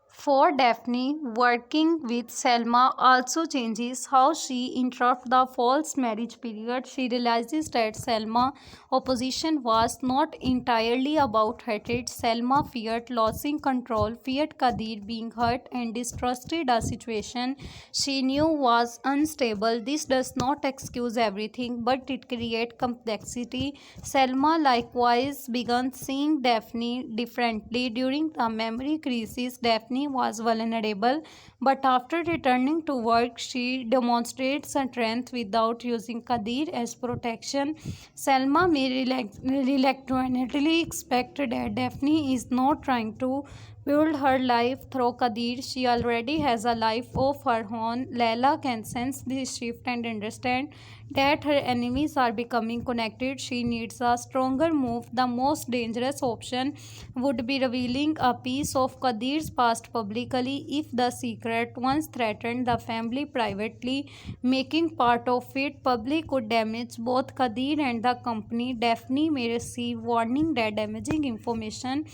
For Daphne, working with Selma also changes how she interrupts the false marriage period. She realizes that Selma's opposition was not entirely about hatred. Selma feared losing control, feared Kadir being hurt, and distrusted a situation she knew was unstable. This does not excuse everything, but it creates complexity. Selma likewise began seeing Daphne differently. During the memory crisis, Daphne was vulnerable, but after returning to work, she demonstrates strength without using Kadir as protection. Selma may reluctantly expect that Daphne is not trying to build her life through Kadir. She already has a life of her own. Layla can sense this shift and understand that her enemies are becoming connected. She needs a stronger move. The most dangerous option would be revealing a piece of Kadir's past publicly. If the secret once threatened the family privately, making part of it public could damage both Kadir and the company. Daphne may receive warning that damaging information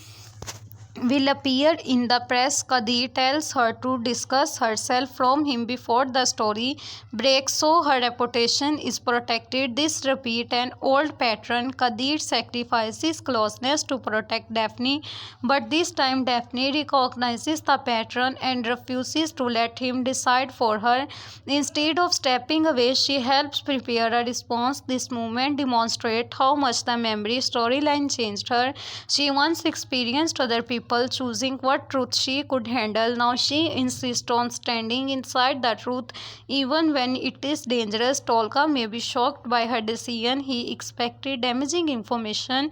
will appear in the press. Kadir tells her to discuss herself from him before the story breaks so her reputation is protected. This repeat an old pattern. Kadir sacrifices closeness to protect Daphne, but this time Daphne recognizes the pattern and refuses to let him decide for her. Instead of stepping away, she helps prepare a response. This movement demonstrates how much the memory storyline changed her. She once experienced other people choosing what truth she could handle. Now she insists on standing inside the truth even when it is dangerous. Tolga may be shocked by her decision. He expected damaging information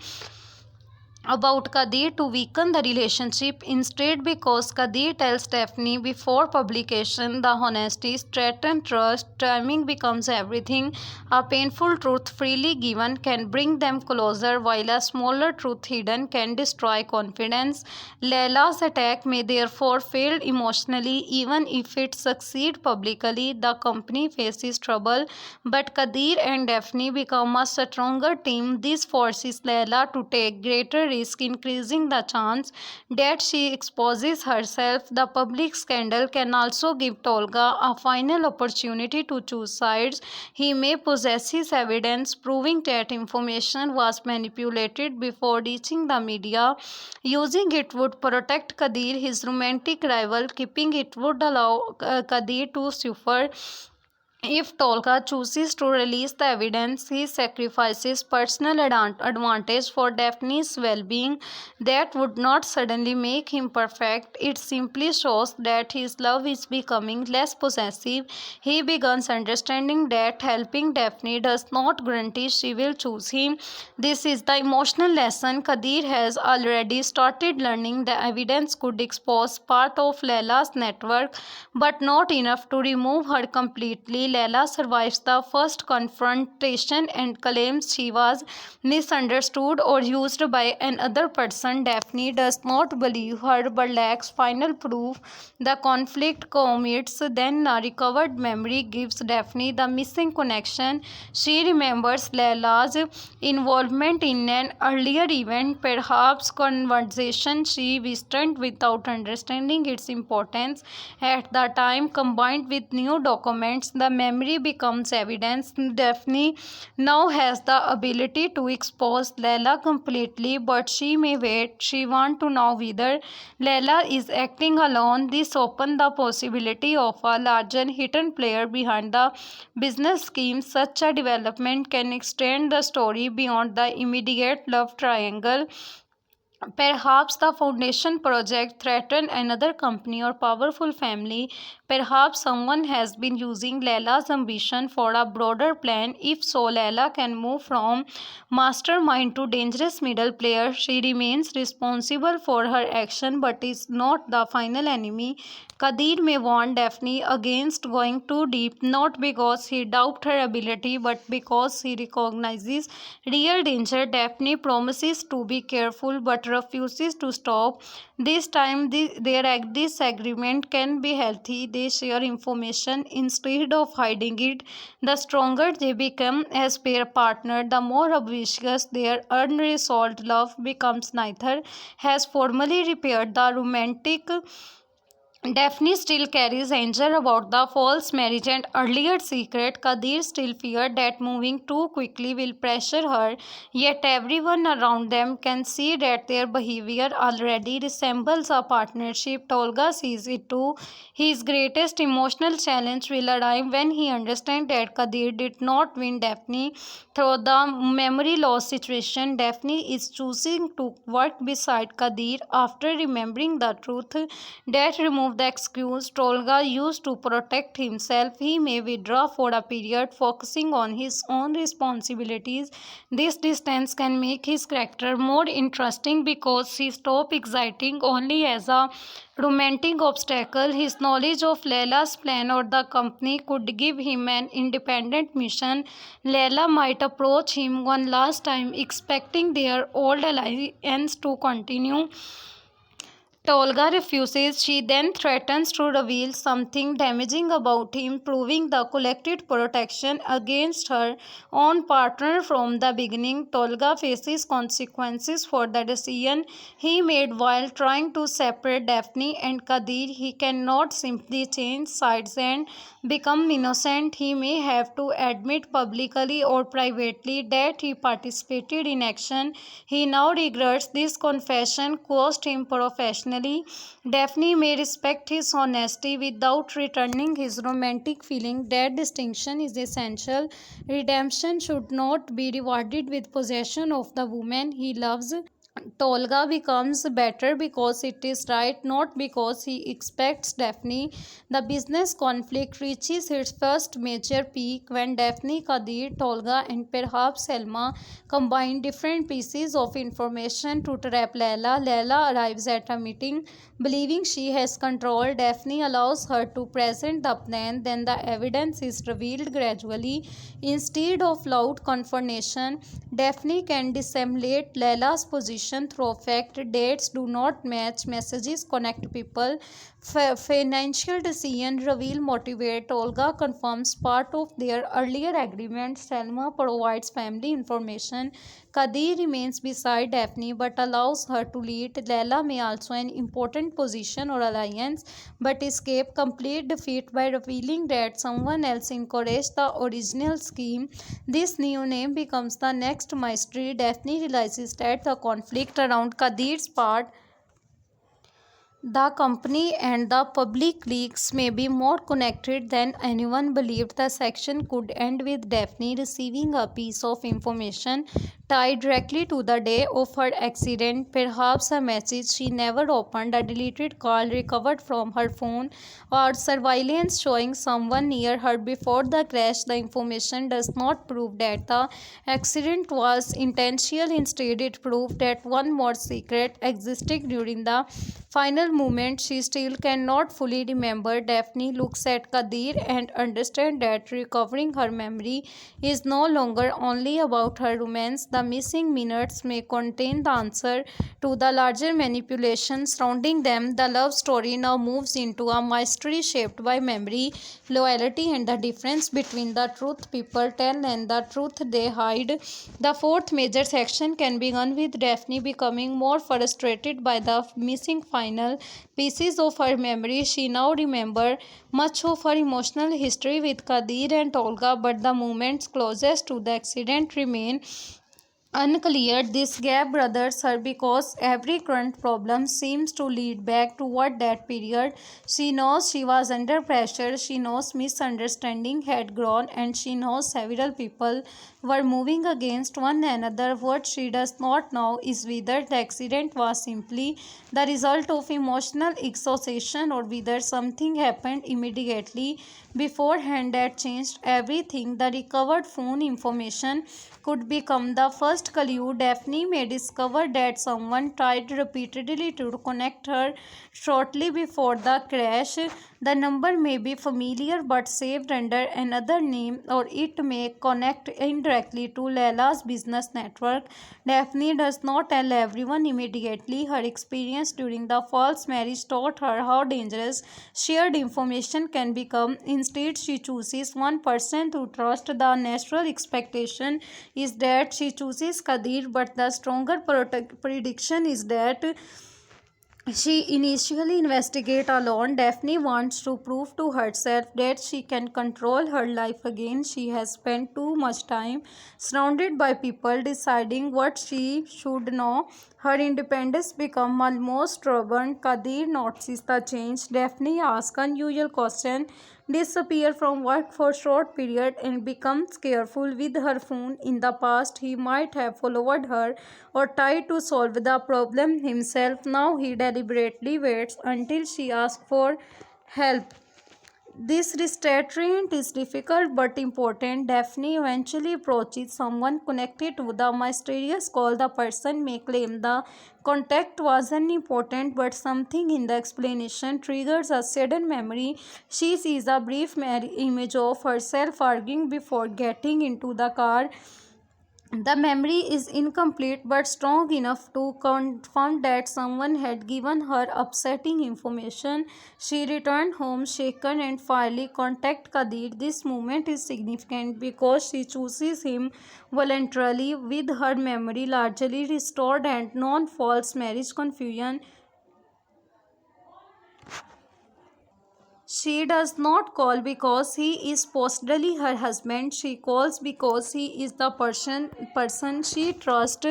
about Kadir to weaken the relationship. Instead, because Kadir tells Daphne before publication, the honesty threatens trust. Timing becomes everything. A painful truth freely given can bring them closer, while a smaller truth hidden can destroy confidence. Layla's attack may therefore fail emotionally. Even if it succeeds publicly, the company faces trouble. But Kadir and Daphne become a stronger team. This forces Layla to take greater risk, increasing the chance that she exposes herself. The public scandal can also give Tolga a final opportunity to choose sides. He may possess his evidence proving that information was manipulated before reaching the media. Using it would protect Kadir, his romantic rival. Keeping it would allow Kadir to suffer. If Tolga chooses to release the evidence, he sacrifices personal advantage for Daphne's well-being. That would not suddenly make him perfect. It simply shows that his love is becoming less possessive. He begins understanding that helping Daphne does not guarantee she will choose him. This is the emotional lesson Kadir has already started learning. The evidence could expose part of Layla's network, but not enough to remove her completely. Layla survives the first confrontation and claims she was misunderstood or used by another person. Daphne does not believe her but lacks final proof. The conflict culminates, then a recovered memory gives Daphne the missing connection. She remembers Layla's involvement in an earlier event, perhaps conversation she withstood without understanding its importance at the time. Combined with new documents, the memory becomes evidence. Daphne now has the ability to expose Layla completely, but she may wait. She wants to know whether Layla is acting alone. This opens the possibility of a larger hidden player behind the business scheme. Such a development can extend the story beyond the immediate love triangle. Perhaps the foundation project threatened another company or powerful family. Perhaps someone has been using Layla's ambition for a broader plan. If so, Layla can move from mastermind to dangerous middle player. She remains responsible for her action but is not the final enemy. Kadir may warn Daphne against going too deep, not because he doubts her ability but because he recognizes real danger. Daphne promises to be careful but refuses to stop. This time, their disagreement can be healthy. They share information instead of hiding it. The stronger they become as pair partner, the more obvious their unresolved love becomes. Neither has formally repaired the romantic. Daphne still carries anger about the false marriage and earlier secret. Kadir still feared that moving too quickly will pressure her, yet everyone around them can see that their behavior already resembles a partnership. Tolga sees it too. His greatest emotional challenge will arrive when he understands that Kadir did not win Daphne through the memory loss situation, Daphne is choosing to work beside Kadir after remembering the truth that removed the excuse Tolga used to protect himself. He may withdraw for a period, focusing on his own responsibilities. This distance can make his character more interesting because he stops exciting only as a romantic obstacle. His knowledge of Layla's plan or the company could give him an independent mission. Layla might approach him one last time, expecting their old alliance to continue. Tolga refuses. She then threatens to reveal something damaging about him, proving the collective protection against her own partner from the beginning. Tolga faces consequences for the decision he made while trying to separate Daphne and Kadir. He cannot simply change sides and become innocent. He may have to admit publicly or privately that he participated in action he now regrets. This confession cost him professionally. Daphne may respect his honesty without returning his romantic feeling. That distinction is essential. Redemption should not be rewarded with possession of the woman he loves. Tolga becomes better because it is right, not because he expects Daphne. The business conflict reaches its first major peak when Daphne, Kadir, Tolga, and perhaps Selma combine different pieces of information to trap Layla. Layla arrives at a meeting believing she has control. Daphne allows her to present the plan, then the evidence is revealed gradually. Instead of loud confrontation, Daphne can dissemblate Layla's position through fact. Dates do not match, messages connect people, financial decision reveal motivate. Olga confirms part of their earlier agreement. Selma provides family information. Kadir remains beside Daphne but allows her to lead. Layla may also an important position or alliance but escape complete defeat by revealing that someone else encouraged the original scheme. This new name becomes the next mystery. Daphne realizes that the conflict around Kadir's part, the company, and the public leaks may be more connected than anyone believed. The section could end with Daphne receiving a piece of information tied directly to the day of her accident, perhaps a message she never opened, a deleted call recovered from her phone, or surveillance showing someone near her before the crash. The information does not prove that the accident was intentional. Instead, it proved that one more secret existed during the final moment she still cannot fully remember. Daphne looks at Kadir and understands that recovering her memory is no longer only about her romance. The missing minutes may contain the answer to the larger manipulation surrounding them. The love story now moves into a mystery shaped by memory, loyalty, and the difference between the truth people tell and the truth they hide. The fourth major section can begin with Daphne becoming more frustrated by the missing final pieces of her memory. She now remembers much of her emotional history with Kadir and Olga, but the moments closest to the accident remain unclear. This gap bothers her because every current problem seems to lead back toward that period. She knows she was under pressure, she knows misunderstanding had grown, and she knows several people were moving against one another. What she does not know is whether the accident was simply the result of emotional exhaustion or whether something happened immediately beforehand that changed everything. The recovered phone information could become the first clue. Daphne may discover that someone tried repeatedly to connect her shortly before the crash. The number may be familiar but saved under another name, or it may connect indirectly to Layla's business network. Daphne does not tell everyone immediately. Her experience during the false marriage taught her how dangerous shared information can become. Instead, she chooses one person to trust. The natural expectation is that she chooses Kadir, but the stronger prediction is that she initially investigates alone. Daphne wants to prove to herself that she can control her life again. She has spent too much time surrounded by people deciding what she should know. Her independence becomes almost stubborn. Kadir notices the change. Daphne asks unusual questions. disappear from work for short period and becomes careful with her phone. In the past, he might have followed her or tried to solve the problem himself. Now he deliberately waits until she asks for help. This restraint is difficult but important. Daphne eventually approaches someone connected to the mysterious call. The person may claim the contact was unimportant, but something in the explanation triggers a sudden memory. She sees a brief image of herself arguing before getting into the car. The memory is incomplete but strong enough to confirm that someone had given her upsetting information. She returned home shaken and finally contacted Kadir. This moment is significant because she chooses him voluntarily with her memory largely restored and non-false marriage confusion. She does not call because he is supposedly her husband. She calls because he is the person she trusts.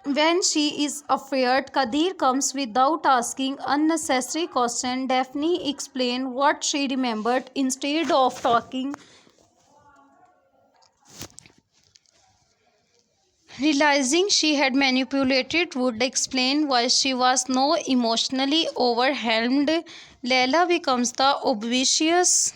When she is afraid, Kadir comes without asking unnecessary questions. Daphne explains what she remembered instead of talking. Realizing she had manipulated would explain why she was no emotionally overwhelmed. Leila becomes the obvious.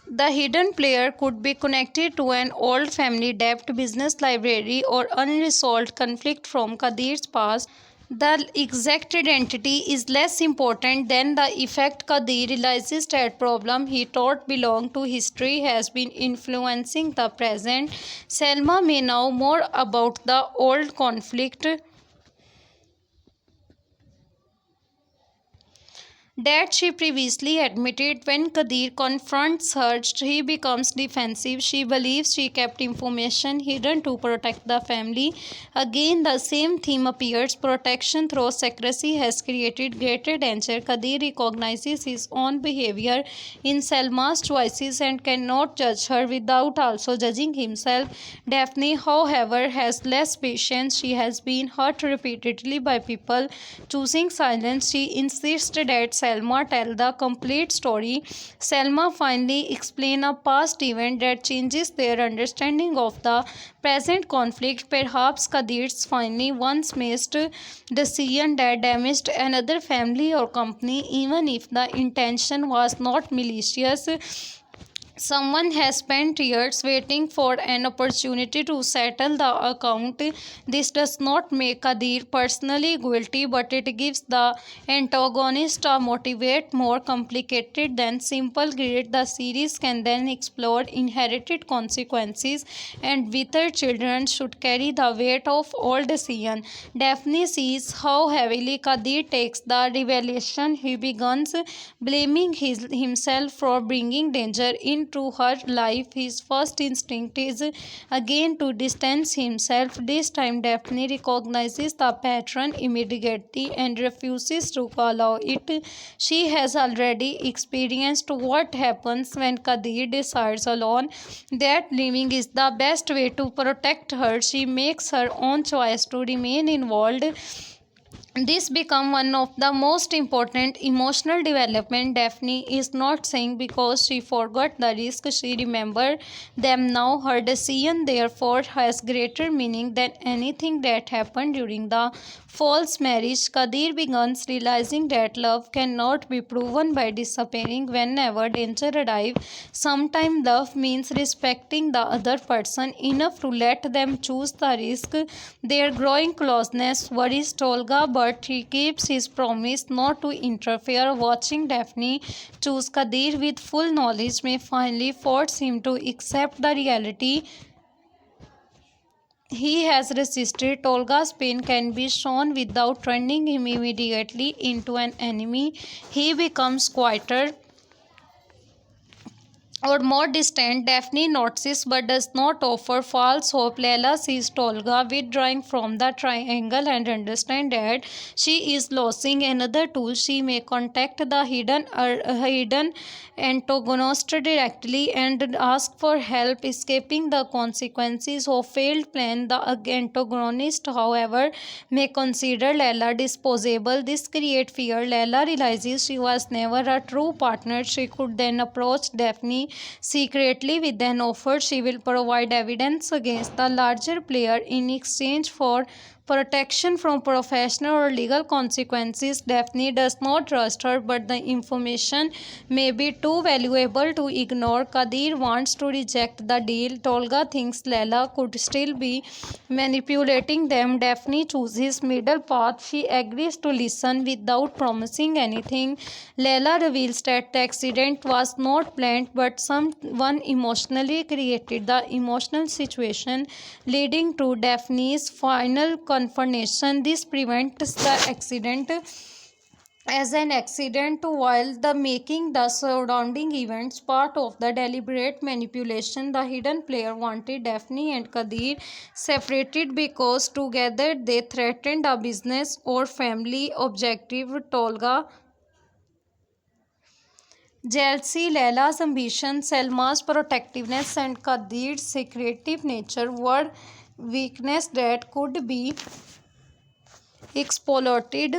The hidden player could be connected to an old family debt, business library, or unresolved conflict from Kadir's past. The exact identity is less important than the effect. Kadir realizes that problem he thought belonged to history has been influencing the present. Selma may know more about the old conflict that she previously admitted. When Kadir confronts her, she becomes defensive. She believes she kept information hidden to protect the family. Again, the same theme appears. Protection through secrecy has created greater danger. Kadir recognizes his own behavior in Selma's choices and cannot judge her without also judging himself. Daphne, however, has less patience. She has been hurt repeatedly by people choosing silence. She insists that Selma tell the complete story. Selma finally explains a past event that changes their understanding of the present conflict. Perhaps Kadir's finally once made decision that damaged another family or company, even if the intention was not malicious. Someone has spent years waiting for an opportunity to settle the account. This does not make Kadir personally guilty, but it gives the antagonist a motivate more complicated than simple greed. The series can then explore inherited consequences and whether children should carry the weight of all decision. Daphne sees how heavily Kadir takes the revelation. He begins blaming himself for bringing danger into her life. His first instinct is again to distance himself. This time Daphne recognizes the pattern immediately and refuses to allow it. She has already experienced what happens when Kadir decides alone that leaving is the best way to protect her. She makes her own choice to remain involved. This become one of the most important emotional development. Daphne is not saying because she forgot the risk, she remembered them now. Her decision therefore has greater meaning than anything that happened during the false marriage. Kadir begins realizing that love cannot be proven by disappearing whenever danger arrives. Sometimes love means respecting the other person enough to let them choose the risk. Their growing closeness worries Tolga, but he keeps his promise not to interfere. Watching Daphne choose Kadir with full knowledge may finally force him to accept the reality he has resisted. Tolga's pain can be shown without turning him immediately into an enemy. He becomes quieter or more distant. Daphne notices but does not offer false hope. Leila sees Tolga withdrawing from the triangle and understands that she is losing another tool. She may contact the hidden antagonist directly and ask for help escaping the consequences of failed plan. The antagonist, however, may consider Leila disposable. This creates fear. Leila realizes she was never a true partner. She could then approach Daphne secretly with an offer. She will provide evidence against the larger player in exchange for protection from professional or legal consequences. Daphne does not trust her, but the information may be too valuable to ignore. Kadir wants to reject the deal. Tolga thinks Leila could still be manipulating them. Daphne chooses middle path. She agrees to listen without promising anything. Leila reveals that the accident was not planned, but someone emotionally created the emotional situation, leading to Daphne's final confrontation. This prevents the accident as an accident while the making the surrounding events part of the deliberate manipulation. The hidden player wanted Daphne and Kadir separated because together they threatened a business or family objective. Tolga jealousy, Leila's ambition, Selma's protectiveness, and Kadir's secretive nature were weaknesses that could be exploited.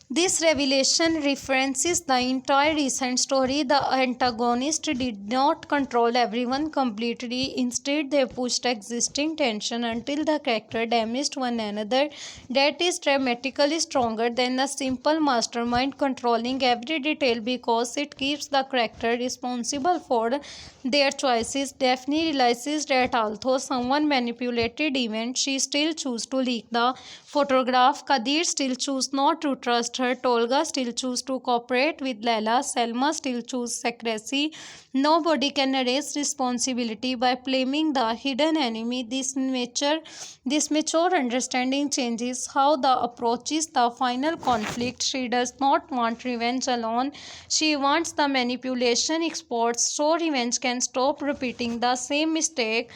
This revelation references the entire recent story. The antagonist did not control everyone completely. Instead, they pushed existing tension until the character damaged one another. That is dramatically stronger than the simple mastermind controlling every detail because it keeps the character responsible for their choices. Daphne realizes that although someone manipulated events, she still chose to leak the photograph. Kadir still chose not to trust her. Tolga still chose to cooperate with Leila. Selma still chose secrecy. Nobody can erase responsibility by blaming the hidden enemy. This mature understanding changes how the approaches the final conflict. She does not want revenge alone. She wants the manipulation experts so revenge can stop repeating the same mistake.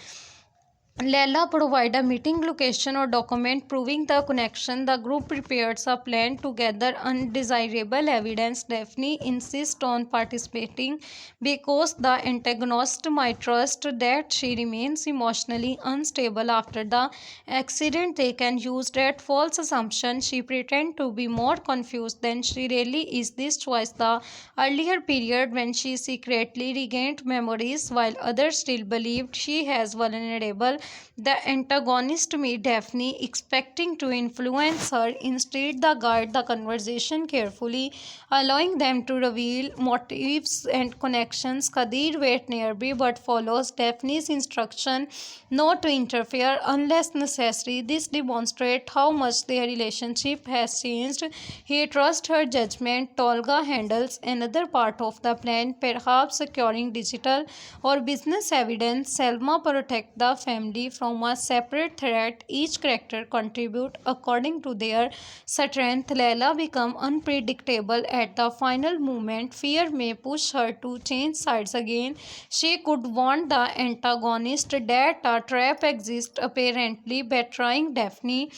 Leila provides a meeting location or document proving the connection. The group prepares a plan to gather undesirable evidence. Daphne insists on participating because the antagonist might trust that she remains emotionally unstable after the accident. They can use that false assumption. She pretends to be more confused than she really is. This choice the earlier period when she secretly regained memories while others still believed she was vulnerable. The antagonist meets Daphne, expecting to influence her. Instead, they guide the conversation carefully, allowing them to reveal motives and connections. Kadir waits nearby but follows Daphne's instruction not to interfere unless necessary. This demonstrates how much their relationship has changed. He trusts her judgment. Tolga handles another part of the plan, perhaps securing digital or business evidence. Selma protects the family from a separate threat. Each character contributes according to their strength. Leila becomes unpredictable at the final moment. Fear may push her to change sides again. She could warn the antagonist that a trap exists, apparently betraying Daphne.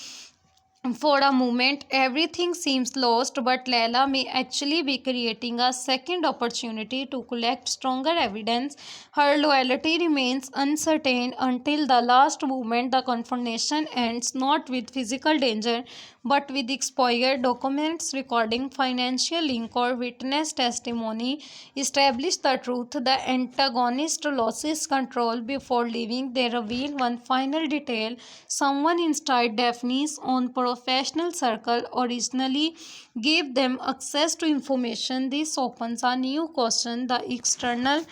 For a moment, everything seems lost, but Leila may actually be creating a second opportunity to collect stronger evidence. Her loyalty remains uncertain until the last moment. The confrontation ends not with physical danger, but with expired documents recording financial link or witness testimony establish the truth. The antagonist loses control before leaving. They reveal one final detail. Someone inside Daphne's own professional circle originally gave them access to information. This opens a new question. The external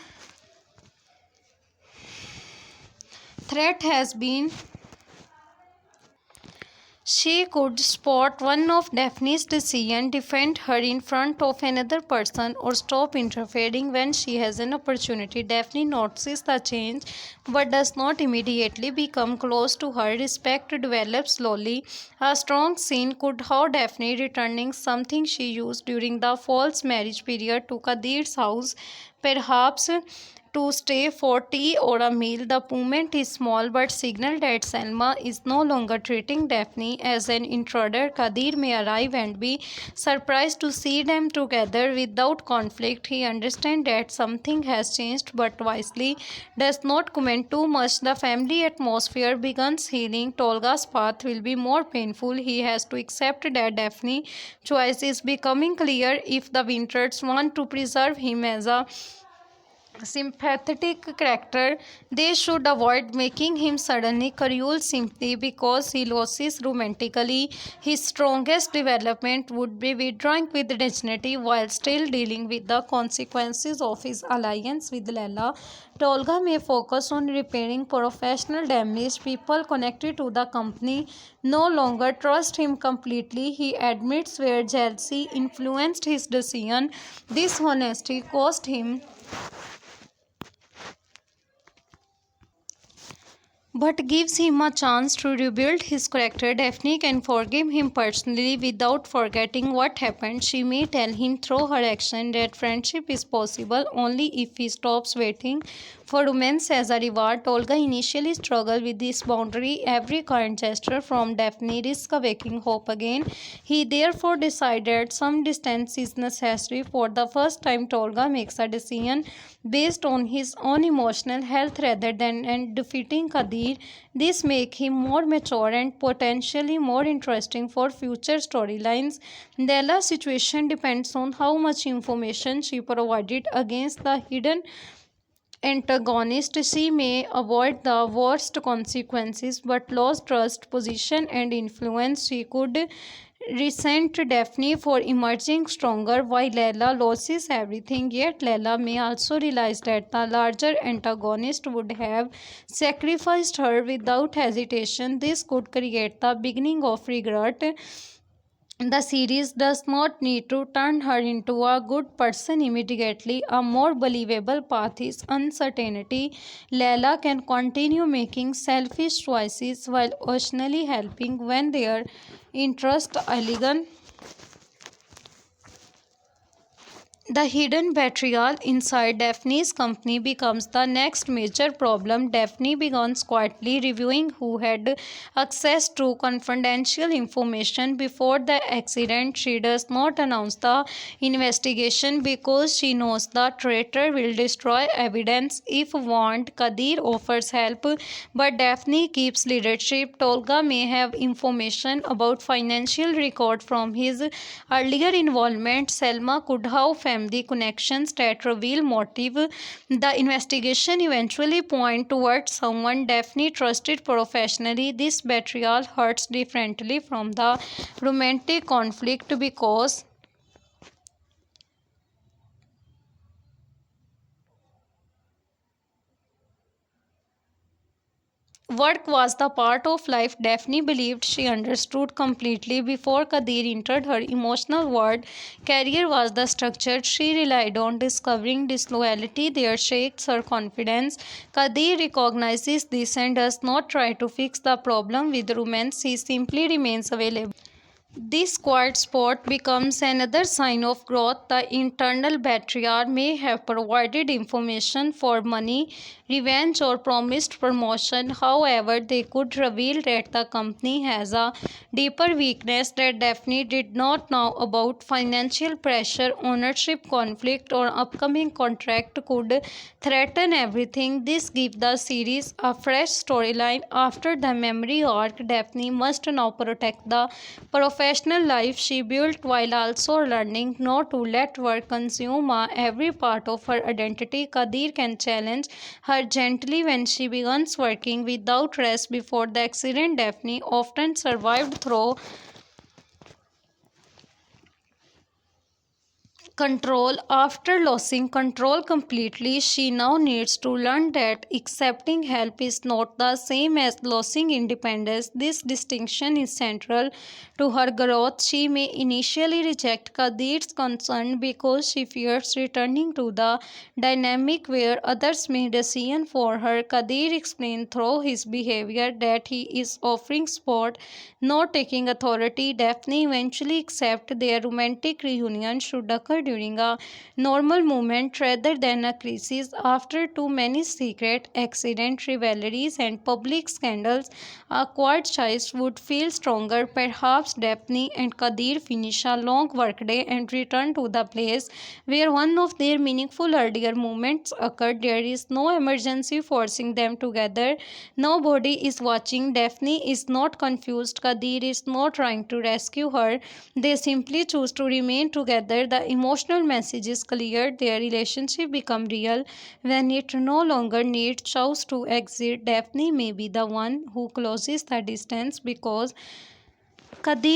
threat has been. She could spot one of Daphne's decisions, defend her in front of another person, or stop interfering when she has an opportunity. Daphne notices the change but does not immediately become close to her. Respect develops slowly. A strong scene could have Daphne returning something she used during the false marriage period to Kadir's house. Perhaps to stay for tea or a meal. The movement is small but signal that Selma is no longer treating Daphne as an intruder. Kadir may arrive and be surprised to see them together without conflict. He understands that something has changed but wisely does not comment too much. The family atmosphere begins healing. Tolga's path will be more painful. He has to accept that Daphne's choice is becoming clear. If the Winters want to preserve him as a sympathetic character, they should avoid making him suddenly cruel simply because he loses romantically. His strongest development would be withdrawing with dignity while still dealing with the consequences of his alliance with Leila. Tolga may focus on repairing professional damage. People connected to the company no longer trust him completely. He admits where jealousy influenced his decision. This honesty cost him but gives him a chance to rebuild his character. Daphne can forgive him personally without forgetting what happened. She may tell him through her action that friendship is possible only if he stops waiting for romance as a reward. Tolga initially struggled with this boundary. Every kind gesture from Daphne risks waking hope again. He therefore decided some distance is necessary. For the first time, Tolga makes a decision based on his own emotional health rather than defeating Kadir. This makes him more mature and potentially more interesting for future storylines. Lella's situation depends on how much information she provided against the hidden antagonist. She may avoid the worst consequences but lose trust, position, and influence. She could resent Daphne for emerging stronger while Leila loses everything. Yet Leila may also realize that the larger antagonist would have sacrificed her without hesitation. This could create the beginning of regret. The series does not need to turn her into a good person immediately. A more believable path is uncertainty. Leila can continue making selfish choices while occasionally helping when their interests align. The hidden betrayal inside Daphne's company becomes the next major problem. Daphne begins quietly reviewing who had access to confidential information before the accident. She does not announce the investigation because she knows the traitor will destroy evidence if warned. Kadir offers help, but Daphne keeps leadership. Tolga may have information about financial record from his earlier involvement. Selma could have family connections that reveal motive. The investigation eventually point towards someone Daphne trusted professionally. This betrayal hurts differently from the romantic conflict because work was the part of life Daphne believed she understood completely. Before Kadir entered her emotional world, career was the structure she relied on. Discovering disloyalty there shakes her confidence. Kadir recognizes this and does not try to fix the problem with romance. He simply remains available. This quiet spot becomes another sign of growth. The internal betrayer may have provided information for money, revenge, or promised promotion. However, they could reveal that the company has a deeper weakness that Daphne did not know about. Financial pressure, ownership conflict, or upcoming contract could threaten everything. This gives the series a fresh storyline. After the memory arc, Daphne must now protect the professional life she built while also learning not to let work consume every part of her identity. Kadir can challenge her gently when she begins working without rest. Before the accident, Daphne often survived through control. After losing control completely, she now needs to learn that accepting help is not the same as losing independence. This distinction is central to her growth. She may initially reject Kadir's concern because she fears returning to the dynamic where others make decisions for her. Kadir explained through his behavior that he is offering support, not taking authority. Daphne eventually accepts their romantic reunion should occur during a normal moment rather than a crisis. After too many secret accident, rivalries, and public scandals, a quiet choice would feel stronger. Perhaps Daphne and Kadir finish a long workday and return to the place where one of their meaningful earlier moments occurred. There is no emergency forcing them together. Nobody is watching. Daphne is not confused. Kadir is not trying to rescue her. They simply choose to remain together. The emotional message is clear. Their relationship become real when it no longer needs choice to exist. Daphne may be the one who closes the distance because Kadir